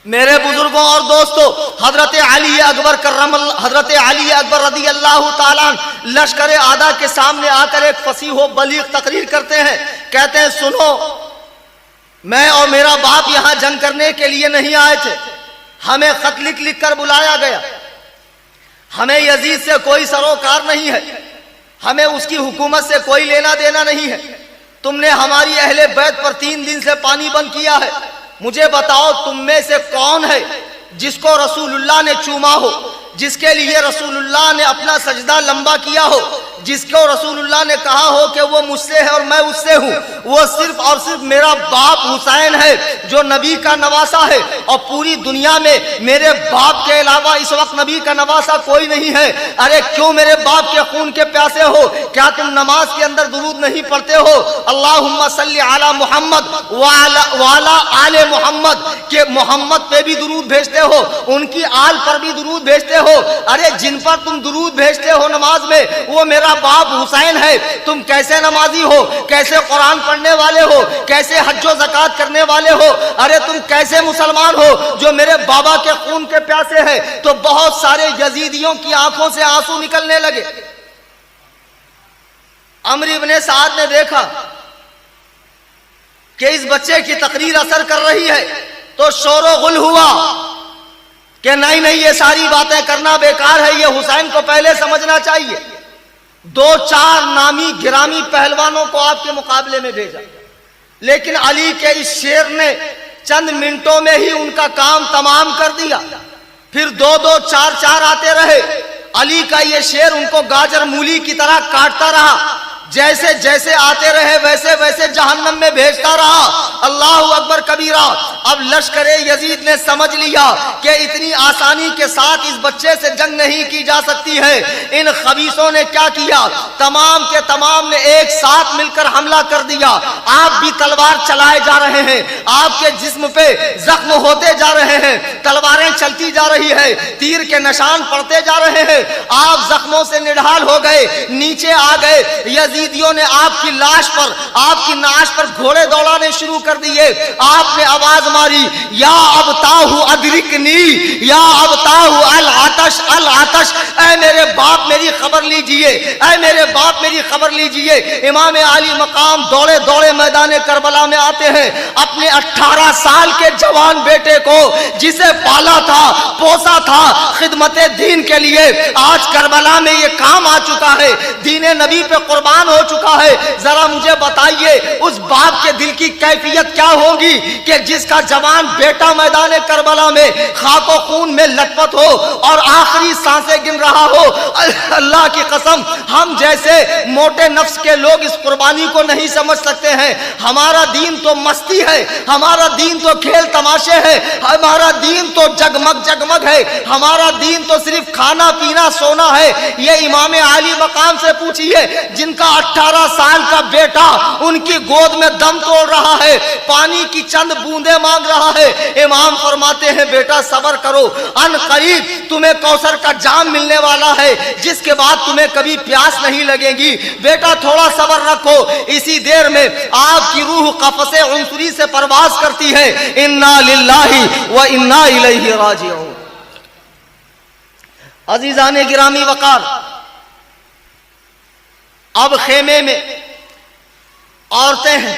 میرے بزرگوں اور دوستوں، حضرت علی اکبر رضی اللہ تعالیٰ لشکر آدھا کے سامنے آ کر ایک فصیح و بلیغ تقریر کرتے ہیں۔ کہتے ہیں سنو، میں اور میرا باپ یہاں جنگ کرنے کے لیے نہیں آئے تھے، ہمیں خط لکھ کر بلایا گیا۔ ہمیں یزید سے کوئی سروکار نہیں ہے، ہمیں اس کی حکومت سے کوئی لینا دینا نہیں ہے۔ تم نے ہماری اہل بیت پر 3 دن سے پانی بند کیا ہے۔ مجھے بتاؤ تم میں سے کون ہے جس کو رسول اللہ نے چوما ہو، جس کے لیے رسول اللہ نے اپنا سجدہ لمبا کیا ہو، جس کو رسول اللہ نے کہا ہو کہ وہ مجھ سے ہے اور میں اس سے ہوں؟ وہ صرف اور صرف میرا باپ حسین ہے جو نبی کا نواسا ہے، اور پوری دنیا میں میرے باپ کے علاوہ اس وقت نبی کا نواسا کوئی نہیں ہے۔ ارے کیوں میرے باپ کے خون کے پیاسے ہو؟ کیا تم نماز کے اندر درود نہیں پڑھتے ہو؟ اللہم صلی علی محمد وعلی آل محمد، کہ محمد پہ بھی درود بھیجتے ہو، ان کی آل پر بھی درود بھیجتے ہو۔ ارے جن پر تم درود بھیجتے ہو نماز میں وہ میرا باپ حسین ہے۔ تم کیسے نمازی ہو؟ کیسے قرآن پڑھنے والے ہو؟ کیسے حج و زکات کرنے والے ہو؟ ارے تم کیسے مسلمان ہو جو میرے بابا کے خون کے پیاسے ہیں؟ تو بہت سارے یزیدیوں کی آنکھوں سے آنسو نکلنے لگے۔ عمرو ابن سعد نے دیکھا کہ اس بچے کی تقریر اثر کر رہی ہے تو شور و غل ہوا کہ نہیں یہ ساری باتیں کرنا بیکار ہے، یہ حسین کو پہلے سمجھنا چاہیے۔ 2-4 نامی گرامی پہلوانوں کو آپ کے مقابلے میں بھیجا، لیکن علی کے اس شیر نے چند منٹوں میں ہی ان کا کام تمام کر دیا۔ پھر 2-2 4-4 آتے رہے۔ علی کا یہ شیر ان کو گاجر مولی کی طرح کاٹتا رہا، جیسے جیسے آتے رہے ویسے ویسے جہنم میں بھیجتا رہا۔ اللہ اکبر کبیرہ۔ اب لشکر یزید نے سمجھ لیا کہ اتنی آسانی کے ساتھ اس بچے سے جنگ نہیں کی جا سکتی ہے۔ ان خبیثوں نے کیا کیا؟ تمام کے تمام نے ایک ساتھ مل کر حملہ کر دیا۔ آپ بھی تلوار چلائے جا رہے ہیں، آپ کے جسم پہ زخم ہوتے جا رہے ہیں، تلواریں چلتی جا رہی ہے، تیر کے نشان پڑتے جا رہے ہیں۔ آپ زخموں سے نڈھال ہو گئے، نیچے آ گئے۔ یزیدیوں نے آپ کی لاش پر، آپ کی نعش پر گھوڑے دوڑانے شروع کر دیے۔ آپ نے آواز ماری، یا ابتاہ ادرکنی، یا ابتاہ العطش العطش، اے میرے باپ میری خبر لیجئے، اے میرے باپ میری خبر لیجئے۔ امام علی مقام دوڑے دوڑے میدان کربلا میں آتے ہیں، اپنے 18 سال کے جوان بیٹے کو جسے پالا تھا پوسا تھا خدمت دین کے لیے، آج کربلا میں یہ کام آ چکا ہے، دین نبی پہ قربان ہو چکا ہے۔ ذرا مجھے بتائیے اس باپ کے دل کی کیفیت کیا ہوگی کہ جس کا جوان بیٹا میدان کربلا میں خاک و خون میں لٹ پٹ ہو اور آخری سانسیں گن رہا ہو۔ اللہ کی قسم ہم جیسے موٹے نفس کے لوگ اس قربانی کو نہیں سمجھ سکتے ہیں۔ ہمارا دین تو مستی ہے، ہمارا دین تو کھیل تماشے ہے، ہمارا دین تو جگمگ جگمگ ہے، ہمارا دین تو صرف کھانا پینا سونا ہے۔ یہ امام علی مقام سے پوچھئے جن کا 18 سال کا بیٹا ان کی گود میں دم توڑ رہا ہے، پانی کی چند بوندیں مانگ رہا ہے۔ امام فرماتے ہیں بیٹا صبر کرو، ان قریب تمہیں کوثر کا جام ملنے والا ہے جس کے بعد تمہیں کبھی پیاس نہیں لگے گی، بیٹا تھوڑا صبر رکھو۔ اسی دیر میں آپ کی روح قفس عنصری سے پرواز کرتی ہے۔ انا للہ و انا الیہ راجعون۔ عزیزان گرامی وقار، اب خیمے میں عورتیں ہیں،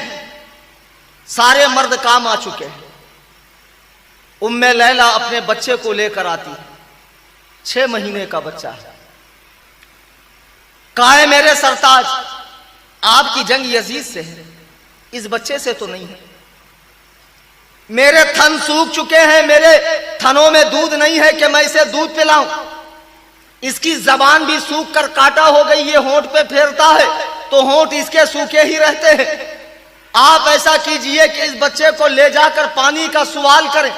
سارے مرد کام آ چکے ہیں۔ ام لیلہ اپنے بچے کو لے کر آتی ہے، 6 مہینے کا بچہ ہے۔ کہا ہے میرے سرتاج آپ کی جنگ یزید سے ہے، اس بچے سے تو نہیں ہے۔ میرے تھن سوکھ چکے ہیں، میرے تھنوں میں دودھ نہیں ہے کہ میں اسے دودھ پلاؤں، اس کی زبان بھی سوکھ کر کاٹا ہو گئی، یہ ہونٹ پہ پھیرتا ہے تو ہونٹ اس کے سوکھے ہی رہتے ہیں۔ آپ ایسا کیجئے کہ اس بچے کو لے جا کر پانی کا سوال کریں۔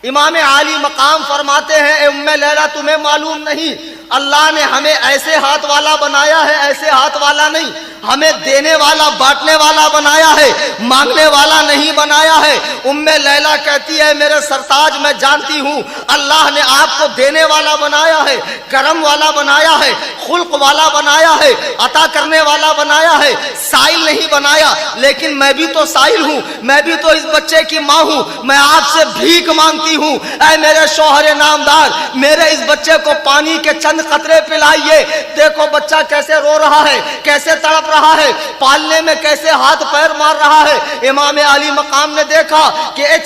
امام عالی مقام فرماتے ہیں، اے ام لیلہ تمہیں معلوم نہیں اللہ نے ہمیں ایسے ہاتھ والا بنایا ہے، ایسے ہاتھ والا نہیں، ہمیں دینے والا بانٹنے والا بنایا ہے، مانگنے والا نہیں بنایا ہے۔ ام لیلہ کہتی ہے میرے سرتاج میں جانتی ہوں اللہ نے آپ کو دینے والا بنایا ہے، کرم والا بنایا ہے، خلق والا بنایا ہے، عطا کرنے والا بنایا ہے، سائل نہیں بنایا، لیکن میں بھی تو سائل ہوں، میں بھی تو اس بچے کی ماں ہوں، میں آپ سے بھیک مانگتی ہوں، اے میرے شوہر نامدار میرے اس بچے کو پانی کے چند قطرے پلائیے۔ دیکھو بچہ کیسے رو رہا ہے، کیسے تڑپ رہا ہے، پالنے میں کیسے ہاتھ پیر مار رہا ہے۔ امام علی مقام نے دیکھا کہ ایک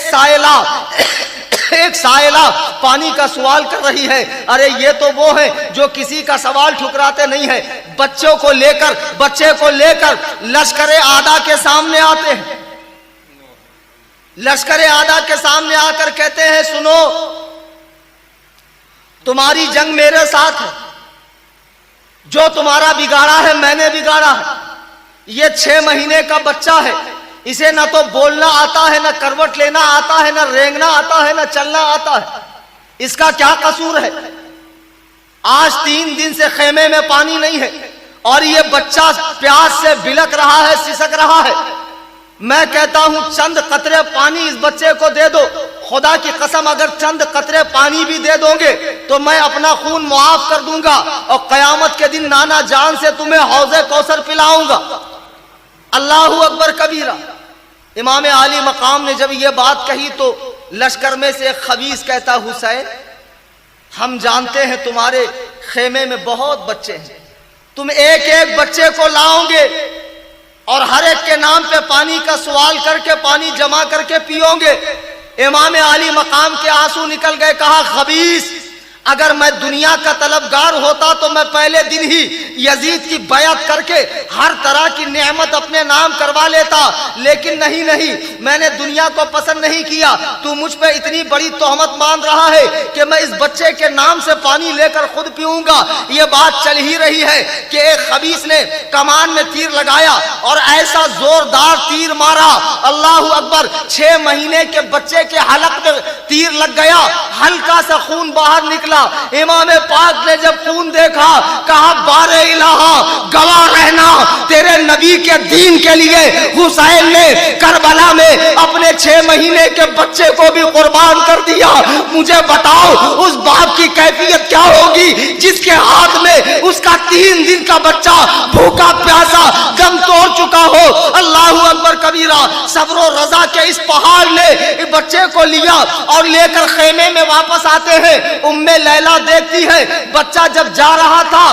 سائلہ پانی کا سوال کر رہی ہے، ارے یہ تو وہ ہے جو کسی کا سوال ٹھکراتے نہیں ہے، بچے کو لے کر لشکر اعداء کے سامنے آتے ہیں، لشکر اعداء کے سامنے آ کر کہتے ہیں سنو تمہاری جنگ میرے ساتھ ہے، جو تمہارا بگاڑا ہے میں نے بگاڑا ہے، یہ 6 مہینے کا بچہ ہے، اسے نہ تو بولنا آتا ہے، نہ کروٹ لینا آتا ہے، نہ رینگنا آتا ہے، نہ چلنا آتا ہے، اس کا کیا قصور ہے؟ آج 3 دن سے خیمے میں پانی نہیں ہے اور یہ بچہ پیاس سے بلک رہا ہے، سسک رہا ہے۔ میں کہتا ہوں چند قطرے پانی اس بچے کو دے دو، خدا کی قسم اگر چند قطرے پانی بھی دے دو گے تو میں اپنا خون معاف کر دوں گا اور قیامت کے دن نانا جان سے تمہیں حوض کوثر پلاؤں گا۔ اللہ اکبر کبیرہ۔ امام عالی مقام نے جب یہ بات کہی تو لشکر میں سے ایک خبیث کہتا حسین ہم جانتے ہیں تمہارے خیمے میں بہت بچے ہیں، تم ایک ایک بچے کو لاؤ گے اور ہر ایک کے نام پہ پانی کا سوال کر کے پانی جمع کر کے پیو گے۔ امام علی مقام کے آنسو نکل گئے، کہا خبیث اگر میں دنیا کا طلبگار ہوتا تو میں پہلے دن ہی یزید کی بیعت کر کے ہر طرح کی نعمت اپنے نام کروا لیتا، لیکن نہیں میں نے دنیا کو پسند نہیں کیا، تو مجھ پہ اتنی بڑی تہمت باندھ رہا ہے کہ میں اس بچے کے نام سے پانی لے کر خود پیوں گا۔ یہ بات چل ہی رہی ہے کہ ایک خبیث نے کمان میں تیر لگایا اور ایسا زوردار تیر مارا، اللہ اکبر، 6 مہینے کے بچے کے حلق میں تیر لگ گیا، ہلکا سا خون باہر نکلا۔ امام پاک نے جب خون دیکھا کہا بار الہ گواہ رہنا تیرے نبی کے دین کے لیے حسین نے کربلا میں اپنے 6 مہینے کے بچے کو بھی قربان کر دیا۔ مجھے بتاؤ اس باپ کی کیفیت کیا ہوگی جس کے ہاتھ میں اس کا 3 دن کا بچہ بھوکا پیاسا دم توڑ چکا ہو۔ اللہ اکبر کبیرہ۔ صبر و رضا کے اس پہاڑ نے بچے کو لیا اور لے کر خیمے میں واپس آتے ہیں۔ ام لیلہ دیکھتی ہے بچہ جب جا رہا تھا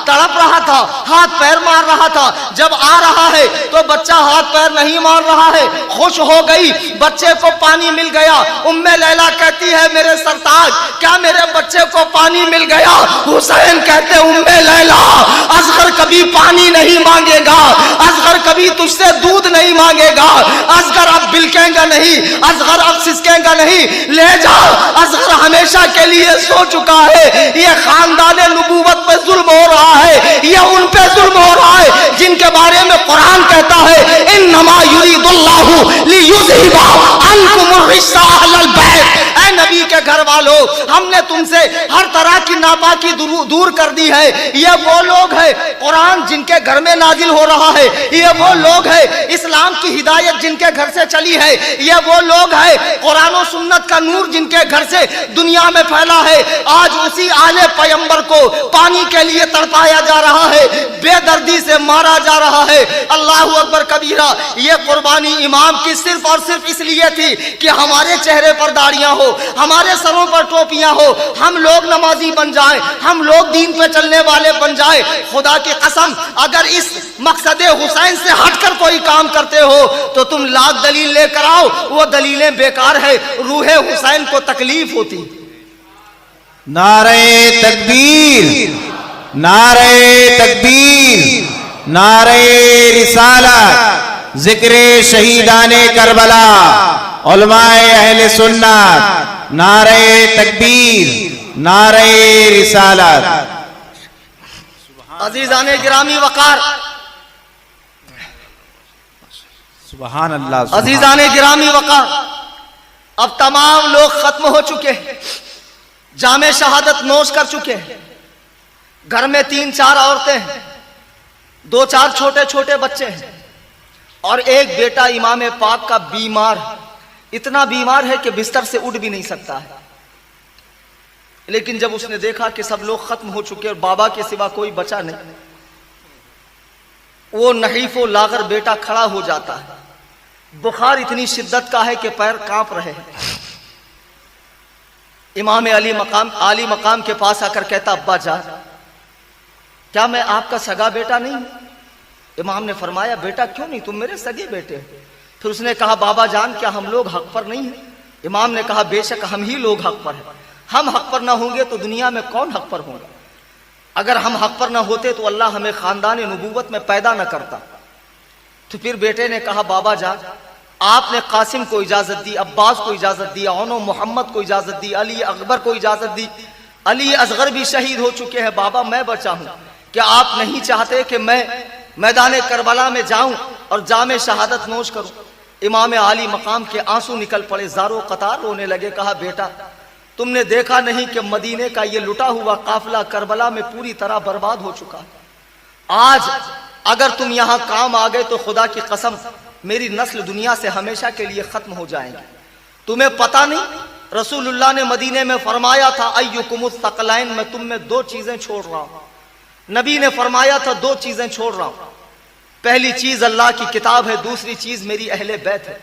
تڑپ رہا تھا، ہاتھ پیر مار رہا تھا، جب آ رہا ہے تو بچہ ہاتھ پیر نہیں مار رہا ہے، خوش ہو گئی، بچے کو پانی مل گیا۔ ام لیلہ کہتی ہے میرے سرتاج کیا میرے بچے کو پانی مل گیا؟ حسین کہتے ام لیلہ اصغر کبھی پانی نہیں مانگے گا، اصغر کبھی تجھ سے دودھ نہیں مانگے گا، اصغر اب بلکیں گا نہیں، اصغر اب سسکیں گا نہیں، لے جا، اصغر ہمیشہ کے لیے سو چکا ہے۔ یہ خاندان نبوت پہ ظلم ہو رہا ہے، یہ ان پہ ظلم ہو رہا ہے جن کے بارے میں قرآن کہتا ہے انما یرید اللہ لیذھب عنکم الرجس اہل البیت۔ اے نبی کے گھر والوں ہم نے تم سے ہر طرح کی ناپاکی دور کر دی ہے۔ یہ وہ لوگ ہیں قرآن جن کے گھر میں نازل ہو رہا ہے، یہ وہ لوگ ہیں اسلام کی ہدایت جن کے گھر سے چلی ہے، یہ وہ لوگ ہیں قرآن و سنت کا نور جن کے گھر سے دنیا میں پھیلا ہے۔ آج اسی آل پیغمبر کو پانی کے لیے تڑپایا جا رہا ہے، بے دردی سے مارا جا رہا ہے۔ اللہ اکبر کبیرہ۔ یہ قربانی امام کی صرف اور صرف اس لیے تھی کہ ہمارے چہرے پر داڑیاں ہو، ہمارے سروں پر ٹوپیاں ہو، ہم لوگ نمازی بن جائیں، ہم لوگ دین پہ چلنے والے بن جائیں۔ خدا کی قسم اگر اس مقصد حسین سے ہٹ کر کوئی کام کرتے ہو تو تم لاکھ دلیل لے کر آؤ، وہ دلیلیں بیکار ہے، روح حسین کو تکلیف ہوتی۔ نعرہ تکبیر، نعرہ تکبیر، نعرہ رسالت۔ ذکر شہیدان کربلا، علماء اہل سنت، نعرہ تکبیر، نعرہ رسالت۔ عزیزان گرامی وقار، سبحان اللہ۔ عزیزان گرامی وقار، اب تمام لوگ ختم ہو چکے ہیں، جام شہادت نوش کر چکے ہیں، گھر میں 3-4 عورتیں ہیں، 2-4 چھوٹے چھوٹے بچے ہیں، اور ایک بیٹا امام پاک کا بیمار، اتنا بیمار ہے کہ بستر سے اٹھ بھی نہیں سکتا ہے۔ لیکن جب اس نے دیکھا کہ سب لوگ ختم ہو چکے اور بابا کے سوا کوئی بچا نہیں، وہ نحیف و لاغر بیٹا کھڑا ہو جاتا ہے، بخار اتنی شدت کا ہے کہ پیر کانپ رہے ہیں۔ امام علی مقام کے پاس آ کر کہتا، ابا جان، کیا میں آپ کا سگا بیٹا نہیں ہوں؟ امام نے فرمایا، بیٹا کیوں نہیں، تم میرے سگے بیٹے ہو۔ پھر اس نے کہا، بابا جان، کیا ہم لوگ حق پر نہیں ہیں؟ امام نے کہا، بے شک ہم ہی لوگ حق پر ہیں، ہم حق پر نہ ہوں گے تو دنیا میں کون حق پر ہوں گا؟ اگر ہم حق پر نہ ہوتے تو اللہ ہمیں خاندان نبوت میں پیدا نہ کرتا۔ تو پھر بیٹے نے کہا، بابا جان، آپ نے قاسم کو اجازت دی، عباس کو اجازت دی، اونو محمد کو اجازت دی، علی اکبر کو اجازت دی، علی اصغر بھی شہید ہو چکے ہیں، بابا میں بچا ہوں، کیا آپ نہیں چاہتے کہ میں میدان کربلا میں جاؤں اور جام شہادت نوش کروں؟ امام علی مقام کے آنسو نکل پڑے، زارو قطار رونے لگے۔ کہا، بیٹا، تم نے دیکھا نہیں کہ مدینے کا یہ لٹا ہوا قافلہ کربلا میں پوری طرح برباد ہو چکا ہے؟ آج اگر تم یہاں کام آ گئے تو خدا کی قسم میری نسل دنیا سے ہمیشہ کے لیے ختم ہو جائیں گے۔ تمہیں پتہ نہیں، رسول اللہ نے مدینے میں فرمایا تھا، ایکم الثقلین، میں تم میں 2 چیزیں چھوڑ رہا ہوں۔ نبی نے فرمایا تھا 2 چیزیں چھوڑ رہا ہوں، پہلی چیز اللہ کی کتاب ہے، دوسری چیز میری اہل بیت ہے۔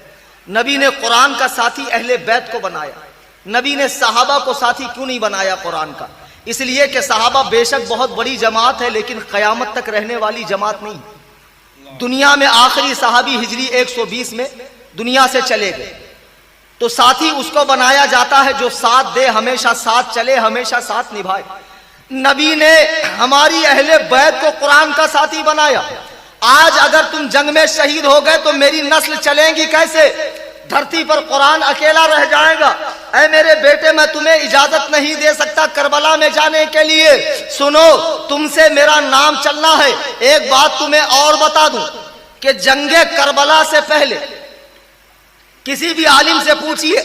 نبی نے قرآن کا ساتھی اہل بیت کو بنایا۔ نبی نے صحابہ کو ساتھی کیوں نہیں بنایا قرآن کا؟ اس لیے کہ صحابہ بے شک بہت بڑی جماعت ہے، لیکن قیامت تک رہنے والی جماعت نہیں۔ دنیا میں آخری صحابی ہجری 120 میں دنیا سے چلے گئے، تو ساتھی اس کو بنایا جاتا ہے جو ساتھ دے، ہمیشہ ساتھ چلے، ہمیشہ ساتھ نبھائے۔ نبی نے ہماری اہل بیت کو قرآن کا ساتھی بنایا۔ آج اگر تم جنگ میں شہید ہو گئے تو میری نسل چلیں گی کیسے؟ دھرتی پر قرآن اکیلا رہ جائے گا۔ اے میرے بیٹے، میں تمہیں اجازت نہیں دے سکتا کربلا میں جانے کے لیے۔ سنو، تم سے میرا نام چلنا ہے۔ ایک بات تمہیں اور بتا دوں کہ جنگ کربلا سے پہلے کسی بھی عالم سے پوچھئے،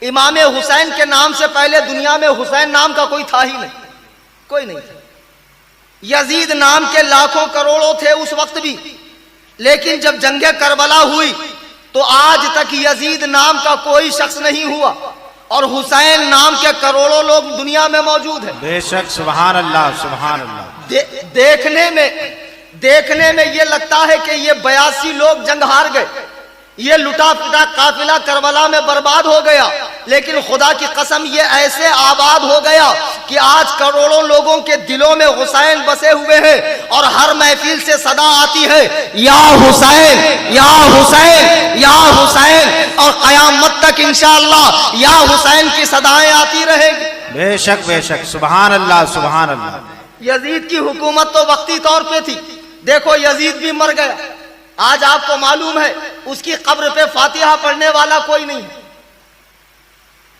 امام حسین کے نام سے پہلے دنیا میں حسین نام کا کوئی تھا ہی نہیں، کوئی نہیں تھا۔ یزید نام کے لاکھوں کروڑوں تھے اس وقت بھی، لیکن جب جنگ کربلا ہوئی تو آج تک یزید نام کا کوئی شخص نہیں ہوا، اور حسین نام کے کروڑوں لوگ دنیا میں موجود ہیں۔ بے شک، سبحان اللہ، سبحان اللہ۔ دیکھنے میں یہ لگتا ہے کہ یہ 82 لوگ جنگ ہار گئے، یہ لٹا پٹا قافلہ کربلا میں برباد ہو گیا، لیکن خدا کی قسم یہ ایسے آباد ہو گیا کہ آج کروڑوں لوگوں کے دلوں میں حسین بسے ہوئے ہیں، اور ہر محفل سے صدا آتی ہے، یا حسین، یا حسین، یا حسین، اور قیامت تک انشاءاللہ یا حسین کی صدایں آتی رہے گی۔ بے شک، بے شک، سبحان اللہ، سبحان اللہ۔ یزید کی حکومت تو وقتی طور پہ تھی، دیکھو یزید بھی مر گیا، آج آپ کو معلوم ہے اس کی قبر پہ فاتحہ پڑھنے والا کوئی نہیں،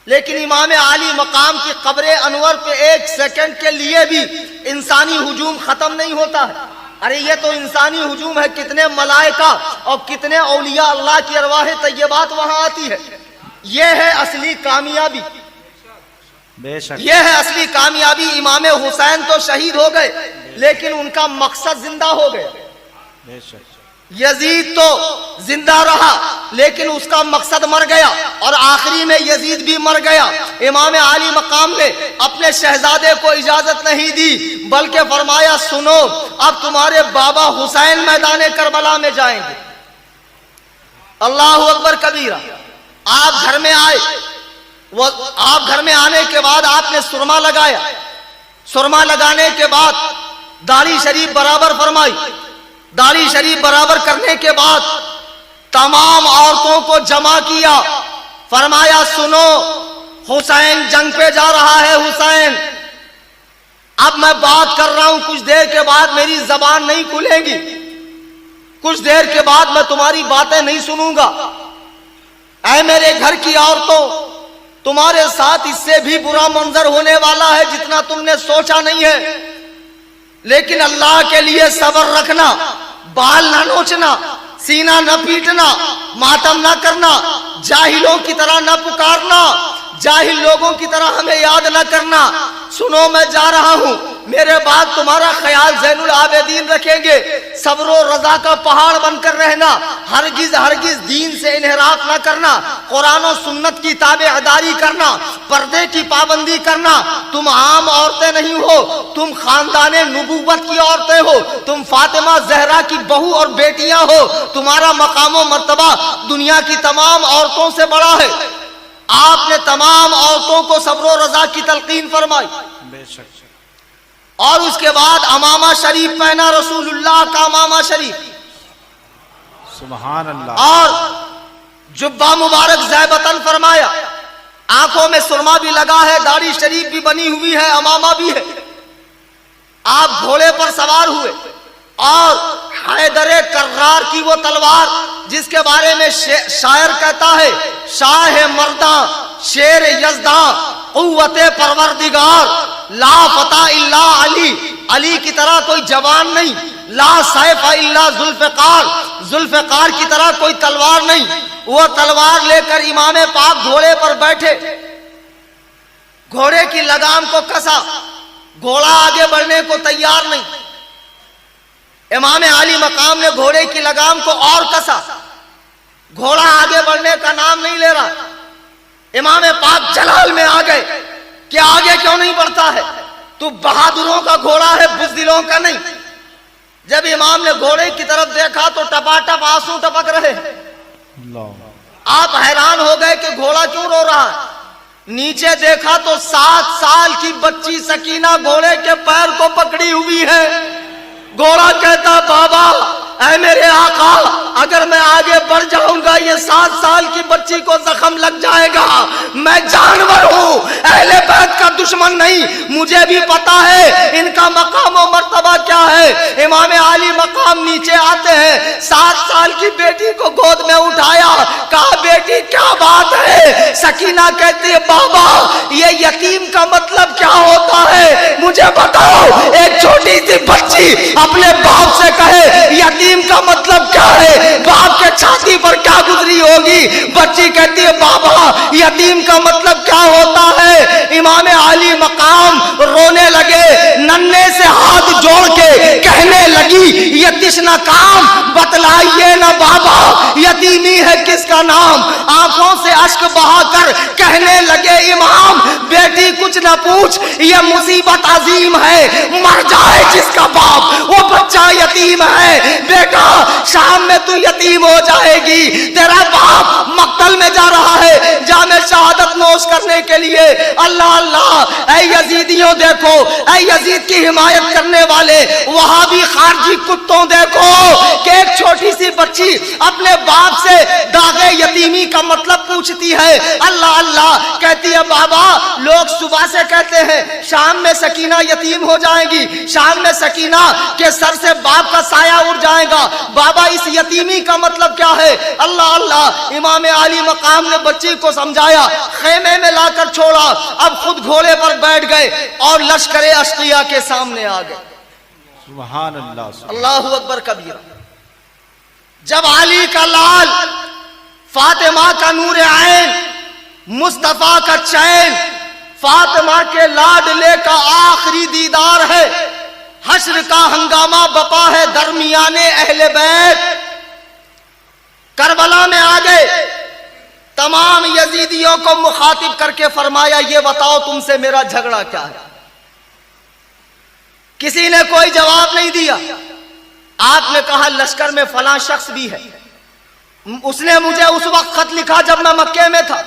لیکن امام علی مقام کی قبر انور پہ 1 سیکنڈ کے لیے بھی انسانی ہجوم ختم نہیں ہوتا ہے۔ ارے یہ تو انسانی ہجوم ہے، کتنے ملائکہ اور کتنے اولیاء اللہ کی ارواح طیبات وہاں آتی ہے۔ یہ ہے اصلی کامیابی، بے شک، یہ ہے اصلی کامیابی۔ امام حسین تو شہید ہو گئے، لیکن ان کا مقصد زندہ ہو گیا۔ بے شک، یزید تو زندہ رہا لیکن اس کا مقصد مر گیا، اور آخری میں یزید بھی مر گیا۔ امام علی مقام نے اپنے شہزادے کو اجازت نہیں دی، بلکہ فرمایا، سنو، اب تمہارے بابا حسین میدان کربلا میں جائیں گے۔ اللہ اکبر کبیرہ۔ آپ گھر میں آئے، آپ گھر میں آنے کے بعد آپ نے سرما لگایا، سرما لگانے کے بعد داڑھی شریف برابر فرمائی، داڑھی شریف برابر کرنے کے بعد تمام عورتوں کو جمع کیا، فرمایا، سنو، حسین جنگ پہ جا رہا ہے۔ حسین، اب میں بات کر رہا ہوں، کچھ دیر کے بعد میری زبان نہیں کھلے گی، کچھ دیر کے بعد میں تمہاری باتیں نہیں سنوں گا۔ اے میرے گھر کی عورتوں، تمہارے ساتھ اس سے بھی برا منظر ہونے والا ہے جتنا تم نے سوچا نہیں ہے، لیکن اللہ کے لیے صبر رکھنا، بال نہ نوچنا، سینہ نہ پیٹنا، ماتم نہ کرنا، جاہلوں کی طرح نہ پکارنا، جاہل لوگوں کی طرح ہمیں یاد نہ کرنا۔ سنو میں جا رہا ہوں، میرے بعد تمہارا خیال زین العابدین رکھیں گے، صبر و رضا کا پہاڑ بن کر رہنا، ہرگز ہرگز دین سے انحراف نہ کرنا، قرآن و سنت کی تابعداری کرنا، پردے کی پابندی کرنا۔ تم عام عورتیں نہیں ہو، تم خاندان نبوت کی عورتیں ہو، تم فاطمہ زہرا کی بہو اور بیٹیاں ہو، تمہارا مقام و مرتبہ دنیا کی تمام عورتوں سے بڑا ہے۔ آپ نے تمام عورتوں کو صبر و رضا کی تلقین فرمائی، بے شک، اور اس کے بعد امامہ شریف پہنا، رسول اللہ کا امامہ شریف، سبحان اللہ، اور جبہ مبارک زیبتن فرمایا، آنکھوں میں سرما بھی لگا ہے، داڑھی شریف بھی بنی ہوئی ہے، امامہ بھی ہے۔ آپ گھوڑے پر سوار ہوئے، اور حیدر کرار کی وہ تلوار جس کے بارے میں شاعر کہتا ہے، شاہ مرداں شیر یزداں قوت پروردگار، لا فتح الا علی، علی کی طرح کوئی جوان نہیں، لا سیف الا ذوالفقار، ذوالفقار کی طرح کوئی تلوار نہیں۔ وہ تلوار لے کر امام پاک گھوڑے پر بیٹھے، گھوڑے کی لگام کو کسا، گھوڑا آگے بڑھنے کو تیار نہیں، امام عالی مقام نے گھوڑے کی لگام کو اور کسا، گھوڑا آگے بڑھنے کا نام نہیں لے رہا۔ امام پاک جلال میں آ گئے کہ آگے کیوں نہیں بڑھتا ہے، تو بہادروں کا گھوڑا ہے، بزدلوں کا نہیں۔ جب امام نے گھوڑے کی طرف دیکھا تو ٹپاٹپ آنسو ٹپک رہے، آپ حیران ہو گئے کہ گھوڑا کیوں رو رہا ہے۔ نیچے دیکھا تو 7 سال کی بچی سکینہ گھوڑے کے پیر کو پکڑی ہوئی ہے۔ گھوڑا کہتا، بابا اے میرے آقا، اگر میں آگے بڑھ جاؤں گا یہ 7 سال کی بچی کو زخم لگ جائے گا، میں جانور ہوں، اہل بیت کا دشمن نہیں، مجھے بھی پتا ہے ان کا مقام و مرتبہ کیا ہے۔ امام عالی مقام نیچے آتے ہیں، 7 سال کی بیٹی کو گود میں اٹھایا، کہا بیٹی کیا بات ہے؟ سکینہ کہتی ہے، بابا یہ یتیم کا مطلب کیا ہوتا ہے مجھے بتاؤ۔ ایک چھوٹی سی بچی اپنے باپ سے کہے یتیم کا مطلب کیا ہے، باپ کے چھاتی پر کیا گزری ہوگی؟ بچی کہتی ہے، بابا یتیم کا مطلب کیا ہوتا ہے؟ امام عالی مقام رونے لگے، ننے سے ہاتھ جوڑ کے کہنے لگی، یہ تشنہ کام بتلائیے نا بابا، یتیمی ہے کس کا نام؟ آنکھوں سے اشک بہا کر کہنے لگے، امام بیٹی کچھ نہ پوچھ، یہ مصیبت عظیم ہے، مر جائے جس کا باپ، وہ بچہ یتیم ہے، بیٹا شام میں تو یتیم ہو جائے گی، تیرا باپ مقتل میں جا رہا ہے جام شہادت نوش کرنے کے لیے۔ اللہ اللہ، اے یزیدیوں دیکھو، اے یزید کی حمایت کرنے والے وہابی خارجی کتوں دیکھو کہ ایک چھوٹی سی بچی اپنے باپ سے داغ یتیمی کا مطلب پوچھتی ہے۔ اللہ اللہ کہتی ہے، بابا لوگ صبح سے کہتے ہیں شام میں سکینہ یتیم ہو جائے گی، شام میں سکینہ کے سر سے باپ کا سایہ اڑ جائے گا، بابا اس یتیمی کا مطلب کیا ہے؟ اللہ اللہ، امام عالی مقام نے بچی کو سمجھایا، خیمے میں لا کر چھوڑا، اب خود گھوڑے پر بیٹھ گئے اور لشکر اشقیاء کے سامنے آ گئے۔ سبحان اللہ، اللہ اکبر کبیرہ۔ جب علی کا لال، فاطمہ کا نور عین، مصطفیٰ کا چین، فاطمہ کے لاڈلے کا آخری دیدار ہے، حشر کا ہنگامہ بپا ہے درمیان اہل بیت، کربلا میں آ گئے، تمام یزیدیوں کو مخاطب کر کے فرمایا، یہ بتاؤ تم سے میرا جھگڑا کیا ہے؟ کسی نے کوئی جواب نہیں دیا۔ آپ نے کہا لشکر میں فلاں شخص بھی ہے، اس نے مجھے اس وقت خط لکھا جب میں مکے میں تھا،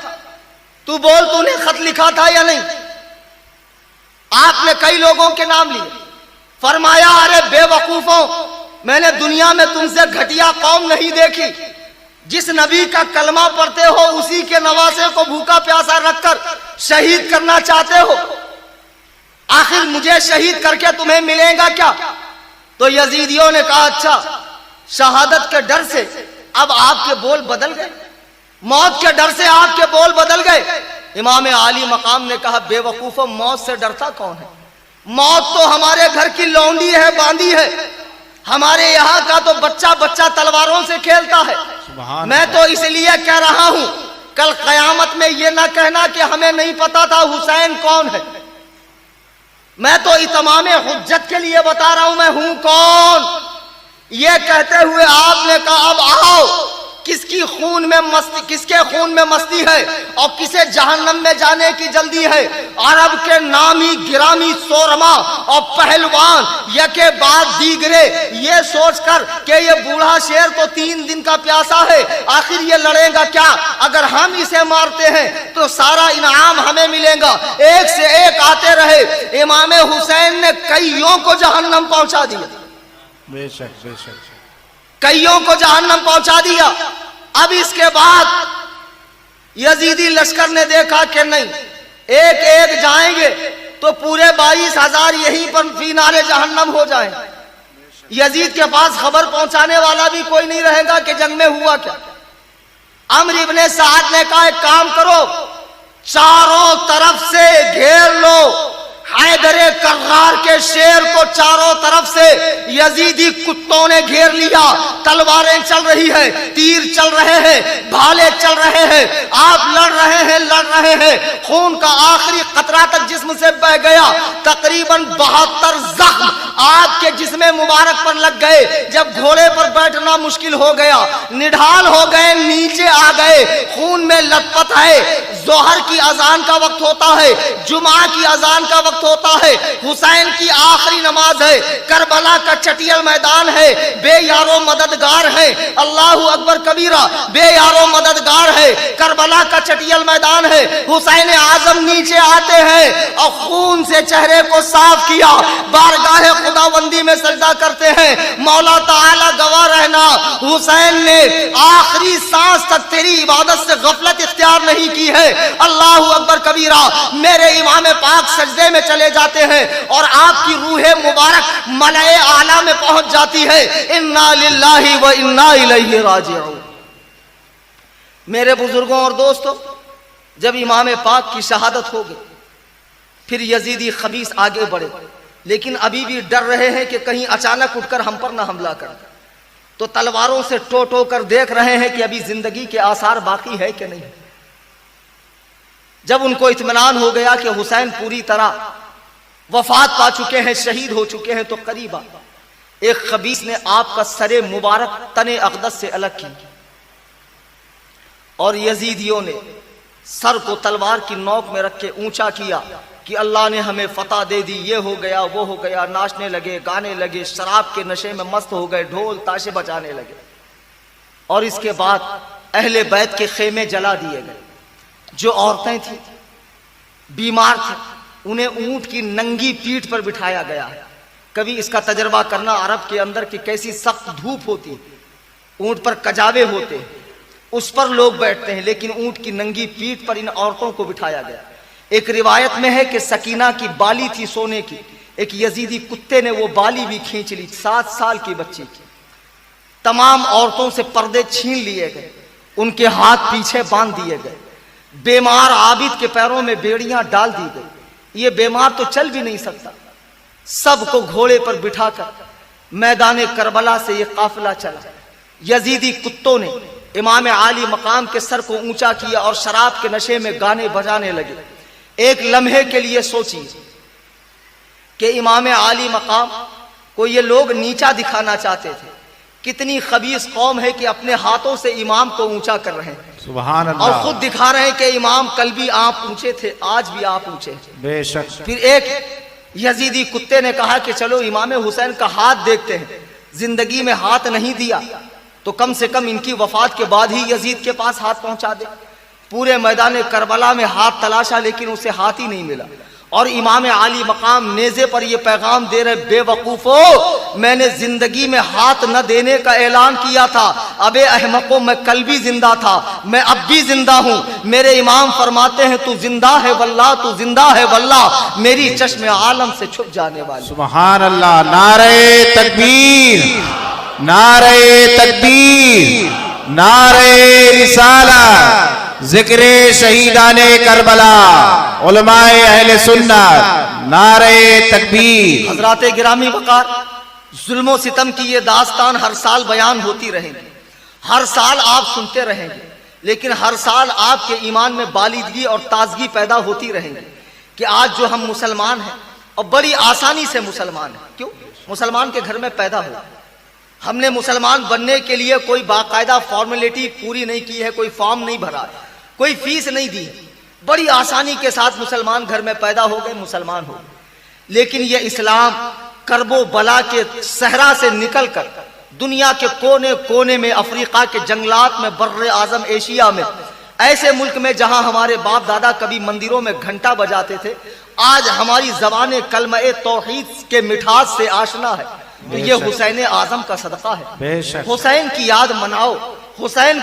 تو بول تو نے خط لکھا تھا یا نہیں؟ آپ نے کئی لوگوں کے نام لیے، فرمایا ارے بے وقوفوں، میں نے دنیا میں تم سے گھٹیا قوم نہیں دیکھی، جس نبی کا کلمہ پڑھتے ہو اسی کے نواسے کو بھوکا پیاسا رکھ کر شہید کرنا چاہتے ہو، آخر مجھے شہید کر کے تمہیں ملے گا کیا؟ تو یزیدیوں نے کہا اچھا شہادت کے ڈر سے اب آپ کے بول بدل گئے، موت کے ڈر سے آپ کے بول بدل گئے۔ امام عالی مقام نے کہا بے وقوفو، موت سے ڈرتا کون ہے؟ موت تو ہمارے گھر کی لونڈی ہے، باندھی ہے، ہمارے یہاں کا تو بچہ بچہ تلواروں سے کھیلتا ہے۔ میں تو اس لیے کہہ رہا ہوں کل قیامت میں یہ نہ کہنا کہ ہمیں نہیں پتا تھا حسین کون ہے۔ میں تو اتمام حجت کے لیے بتا رہا ہوں میں ہوں کون۔ یہ کہتے ہوئے آپ نے کہا اب آؤ، کس کے خون میں مستی ہے اور کسے جہنم میں جانے کی جلدی ہے؟ عرب کے نامی گرامی سورما اور پہلوان یکے بعد دیگرے، یہ سوچ کر کہ یہ بوڑھا شیر تو 3 دن کا پیاسا ہے، آخر یہ لڑے گا کیا؟ اگر ہم اسے مارتے ہیں تو سارا انعام ہمیں ملے گا۔ ایک سے ایک آتے رہے، امام حسین نے کئیوں کو جہنم پہنچا دیا، بے شک بے شک، کئیوں کو جہنم پہنچا دیا۔ اب اس کے بعد یزیدی لشکر نے دیکھا کہ نہیں، ایک ایک جائیں گے تو پورے 22,000 یہیں پر فی نار جہنم ہو جائیں۔ یزید کے پاس خبر پہنچانے والا بھی کوئی نہیں رہے گا کہ جنگ میں ہوا کیا۔ عمرو ابن سعد نے کہا ایک کام کرو، چاروں طرف سے گھیر لو حیدر کرار کے شیر کو، چاروں طرف سے یزیدی کتوں نے گھیر لیا۔ تلواریں چل رہی ہے، تیر چل رہے ہیں، بھالے چل رہے ہیں، آپ لڑ رہے ہیں، خون کا آخری قطرہ تک جسم سے بہہ گیا۔ تقریباً 72 زخم آپ کے جسم مبارک پر لگ گئے۔ جب گھوڑے پر بیٹھنا مشکل ہو گیا، نڈھال ہو گئے، نیچے آ گئے، خون میں لت پت ہے۔ ظہر کی اذان کا وقت ہوتا ہے، جمعہ کی اذان کا وقت ہوتا ہے، حسین کی آخری نماز ہے، کربلا کا چٹیل میدان ہے، بے یارو مددگار ہے، اللہ اکبر کبیرہ، بے یارو مددگار ہے، کربلا کا چٹیل میدان ہے۔ حسین اعظم نیچے آتے ہیں اور خون سے چہرے کو صاف کیا، بارگاہ خداوندی میں سجدہ کرتے ہیں، مولا تعالی گواہ رہنا حسین نے آخری سانس تک تیری عبادت سے غفلت اختیار نہیں کی ہے۔ اللہ اکبر کبیرہ، میرے امام پاک سجدے میں چلے جاتے ہیں اور آپ کی روح مبارک ملائے اعلیٰ میں پہنچ جاتی ہے۔ انا للہ و انا الیہ راجعون۔ میرے بزرگوں اور دوستوں، جب امام پاک کی شہادت ہو گئی، پھر یزیدی خبیث آگے بڑھے، لیکن ابھی بھی ڈر رہے ہیں کہ کہیں اچانک اٹھ کر ہم پر نہ حملہ کر، تو تلواروں سے ٹو کر دیکھ رہے ہیں کہ ابھی زندگی کے آثار باقی ہے کہ نہیں۔ جب ان کو اطمینان ہو گیا کہ حسین پوری طرح وفات پا چکے ہیں، شہید ہو چکے ہیں، تو قریبا ایک خبیث نے آپ کا سر مبارک تن اقدس سے الگ کی اور یزیدیوں نے سر کو تلوار کی نوک میں رکھ کے اونچا کیا کہ اللہ نے ہمیں فتح دے دی، یہ ہو گیا وہ ہو گیا، ناچنے لگے، گانے لگے، شراب کے نشے میں مست ہو گئے، ڈھول تاشے بجانے لگے۔ اور اس کے بعد اہل بیت کے خیمے جلا دیے گئے۔ جو عورتیں تھیں، بیمار تھیں، انہیں اونٹ کی ننگی پیٹھ پر بٹھایا گیا ہے۔ کبھی اس کا تجربہ کرنا عرب کے اندر کہ کیسی سخت دھوپ ہوتی ہے، اونٹ پر کجاوے ہوتے ہیں، اس پر لوگ بیٹھتے ہیں، لیکن اونٹ کی ننگی پیٹھ پر ان عورتوں کو بٹھایا گیا۔ ایک روایت میں ہے کہ سکینہ کی بالی تھی سونے کی، ایک یزیدی کتے نے وہ بالی بھی کھینچ لی، 7 سال کی بچی کی۔ تمام عورتوں سے پردے چھین لیے گئے، ان کے ہاتھ پیچھے باندھ دیے گئے، بیمار عابد کے پیروں میں بیڑیاں ڈال دی گئی، یہ بیمار تو چل بھی نہیں سکتا۔ سب کو گھوڑے پر بٹھا کر میدان کربلا سے یہ قافلہ چلا۔ یزیدی کتوں نے امام عالی مقام کے سر کو اونچا کیا اور شراب کے نشے میں گانے بجانے لگے۔ ایک لمحے کے لیے سوچیے کہ امام عالی مقام کو یہ لوگ نیچا دکھانا چاہتے تھے۔ کتنی خبیث قوم ہے کہ اپنے ہاتھوں سے امام کو اونچا کر رہے ہیں، سبحان اللہ، اور خود دکھا رہے ہیں کہ امام کل بھی آپ اونچے تھے، آج بھی آپ اونچے ہیں۔ بے شک۔ پھر ایک یزیدی کتے نے کہا کہ چلو امام حسین کا ہاتھ دیکھتے ہیں، زندگی میں ہاتھ نہیں دیا تو کم سے کم ان کی وفات کے بعد ہی یزید کے پاس ہاتھ پہنچا دے۔ پورے میدان کربلا میں ہاتھ تلاشا لیکن اسے ہاتھ ہی نہیں ملا، اور امام عالی مقام نیزے پر یہ پیغام دے رہے، بے وقوفو، میں نے زندگی میں ہاتھ نہ دینے کا اعلان کیا تھا، ابے احمقو، میں کل بھی زندہ تھا، میں اب بھی زندہ ہوں۔ میرے امام فرماتے ہیں تو زندہ ہے واللہ، تو زندہ ہے واللہ، میری چشم عالم سے چھپ جانے والی۔ سبحان اللہ، نعرہ تکبیر۔ نعرہ تکبیر، نعرہ رسالت، ذکر شہیدان کربلا، علماء اہل سنت، نعرہ تکبیر۔ حضرات گرامی وقار، ظلم و ستم کی یہ داستان ہر سال بیان ہوتی رہیں گی، ہر سال آپ سنتے رہیں گے، لیکن ہر سال آپ کے ایمان میں بالیدگی اور تازگی پیدا ہوتی رہیں گی کہ آج جو ہم مسلمان ہیں اور بڑی آسانی سے مسلمان ہیں، کیوں؟ مسلمان کے گھر میں پیدا ہو۔ ہم نے مسلمان بننے کے لیے کوئی باقاعدہ فارمیلٹی پوری نہیں کی ہے، کوئی فارم نہیں بھرا ہے، کوئی فیس نہیں دی، بڑی آسانی کے ساتھ مسلمان گھر میں پیدا ہو گئے، مسلمان ہو گئے۔ لیکن یہ اسلام کرب و بلا کے صحرا سے نکل کر دنیا کے کونے کونے میں، افریقہ کے جنگلات میں، بر اعظم ایشیا میں، ایسے ملک میں جہاں ہمارے باپ دادا کبھی مندروں میں گھنٹا بجاتے تھے، آج ہماری زبان کلمہ توحید کے مٹھاس سے آشنا ہے۔ تو یہ حسین اعظم کا صدقہ ہے۔ حسین کی یاد مناؤ، حسین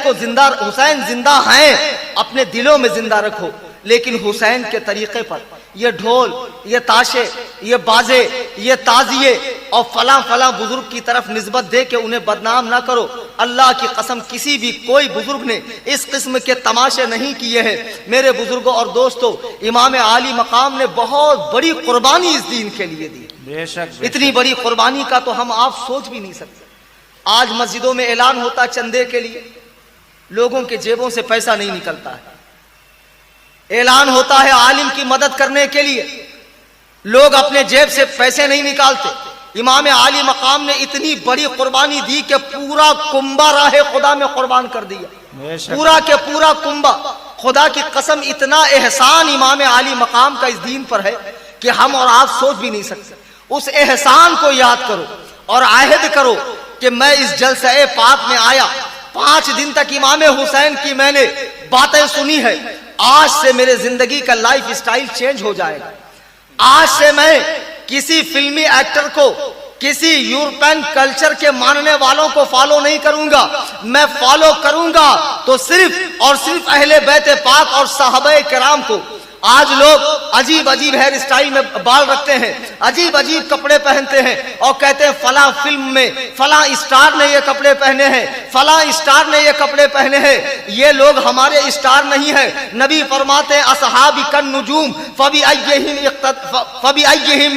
زندہ ہیں، اپنے دلوں میں زندہ رکھو، لیکن حسین کے طریقے پر یہ ڈھول، یہ تاشے، یہ بازے، یہ تازیے اور فلاں فلاں بزرگ کی طرف نسبت دے کے انہیں بدنام نہ کرو۔ اللہ کی قسم کسی بھی کوئی بزرگ نے اس قسم کے تماشے نہیں کیے ہیں۔ میرے بزرگوں اور دوستوں، امام عالی مقام نے بہت بڑی قربانی اس دین کے لیے دی، اتنی بڑی قربانی کا تو ہم آپ سوچ بھی نہیں سکتے۔ آج مسجدوں میں اعلان ہوتا چندے کے لیے، لوگوں کے جیبوں سے پیسہ نہیں نکلتا ہے۔ اعلان ہوتا ہے عالم کی مدد کرنے کے لیے، لوگ اپنے جیب سے پیسے نہیں نکالتے۔ امام عالی مقام نے اتنی بڑی قربانی دی کہ پورا کنبہ راہ خدا میں قربان کر دیا، پورا کے پورا کنبہ۔ خدا کی قسم اتنا احسان امام عالی مقام کا اس دین پر ہے کہ ہم اور آپ سوچ بھی نہیں سکتے۔ اس احسان کو یاد کرو اور عہد کرو کہ میں اس جلسہ پاک میں آیا، 5 دن تک امام حسین کی میں نے باتیں سنی ہے۔ آج سے میرے زندگی کا لائف اسٹائل چینج ہو جائے گا۔ آج سے میں کسی فلمی ایکٹر کو، کسی یورپین کلچر کے ماننے والوں کو فالو نہیں کروں گا، میں فالو کروں گا تو صرف اور صرف اہل بیت پاک اور صحابہ کرام کو۔ آج لوگ عجیب عجیب ہیئر اسٹائل میں بال رکھتے ہیں، عجیب عجیب کپڑے پہنتے ہیں اور کہتے ہیں فلاں فلم میں فلاں اسٹار نے یہ کپڑے پہنے ہیں، فلاں اسٹار نے یہ کپڑے پہنے ہیں۔ یہ لوگ ہمارے اسٹار نہیں ہیں۔ نبی فرماتے ہیں اصحابی کن نجوم فبأیہم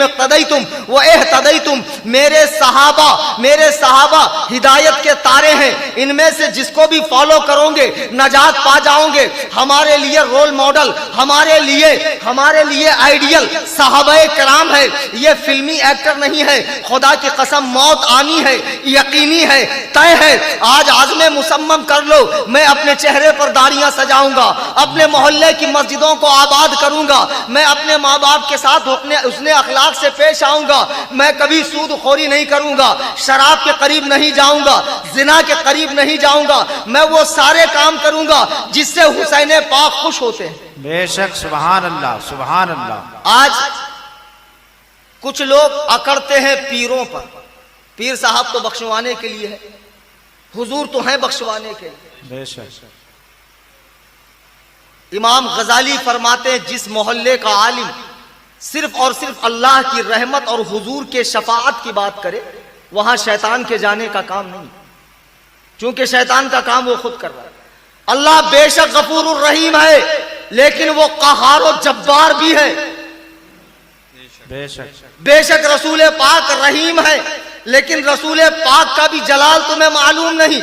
اقتدیتم واہتدیتم، میرے صحابہ ہدایت کے تارے ہیں، ان میں سے جس کو بھی فالو کرو گے نجات پا جاؤ گے۔ ہمارے لیے رول ماڈل، ہمارے لیے آئیڈیل صحابہ کرام ہے، یہ فلمی ایکٹر نہیں ہے۔ خدا کی قسم موت آنی ہے، یقینی ہے، طے ہے۔ آج عزم مصمم کر لو، میں اپنے چہرے پر داڑیاں سجاؤں گا، اپنے محلے کی مسجدوں کو آباد کروں گا، میں اپنے ماں باپ کے ساتھ حسن اخلاق سے پیش آؤں گا، میں کبھی سود خوری نہیں کروں گا، شراب کے قریب نہیں جاؤں گا، زنا کے قریب نہیں جاؤں گا، میں وہ سارے کام کروں گا جس سے حسین پاک خوش ہوتے ہیں۔ بے شک، سبحان اللہ، سبحان اللہ۔ آج کچھ لوگ اکڑتے ہیں پیروں پر، پیر صاحب تو بخشوانے کے لیے ہے، حضور تو ہیں بخشوانے کے لیے۔ بے شک۔ امام غزالی فرماتے ہیں جس محلے کا عالم صرف اور صرف اللہ کی رحمت اور حضور کے شفاعت کی بات کرے، وہاں شیطان کے جانے کا کام نہیں، چونکہ شیطان کا کام وہ خود کر رہا ہے۔ اللہ بے شک غفور الرحیم ہے، لیکن وہ قہار و جبار بھی ہے۔ بے شک رسول پاک رحیم ہے، لیکن رسول پاک کا بھی جلال تمہیں معلوم نہیں۔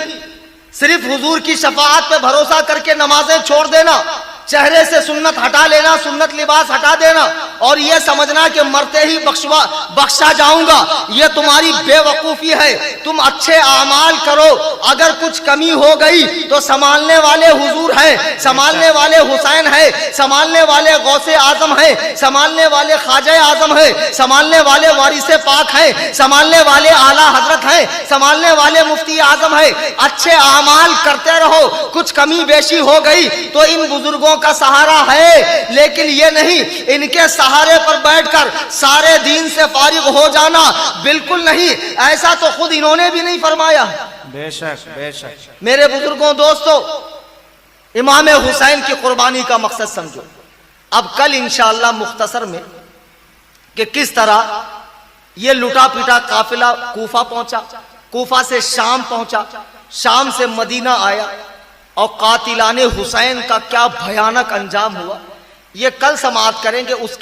صرف حضور کی شفاعت پہ بھروسہ کر کے نمازیں چھوڑ دینا، چہرے سے سنت ہٹا لینا، سنت لباس ہٹا دینا اور یہ سمجھنا کہ مرتے ہی بخشا جاؤں گا، یہ تمہاری بے وقوفی ہے۔ تم اچھے اعمال کرو، اگر کچھ کمی ہو گئی تو سنبھالنے والے حضور ہیں، سنبھالنے والے حسین ہیں، سنبھالنے والے غوث اعظم ہیں، سنبھالنے والے خواجہ اعظم ہیں، سنبھالنے والے وارث پاک ہیں، سنبھالنے والے اعلیٰ حضرت ہیں، سنبھالنے والے مفتی اعظم ہیں۔ اچھے اعمال کرتے رہو، کچھ کمی بیشی ہو گئی تو ان بزرگوں کا سہارا ہے، لیکن یہ نہیں ان کے سہارے پر بیٹھ کر سارے دین سے فارغ ہو جانا، بالکل نہیں، ایسا تو خود انہوں نے بھی نہیں فرمایا۔ بے شک، بے شک۔ میرے بزرگوں دوستو، امام حسین کی قربانی کا مقصد سمجھو۔ اب کل انشاءاللہ مختصر میں کہ کس طرح یہ لٹا پٹا قافلہ کوفہ پہنچا، کوفہ سے شام پہنچا، شام سے مدینہ آیا، اور قاتلان حسین کا کیا بھیانک انجام ہوا یہ کل سماعت کریں گے۔ اس کے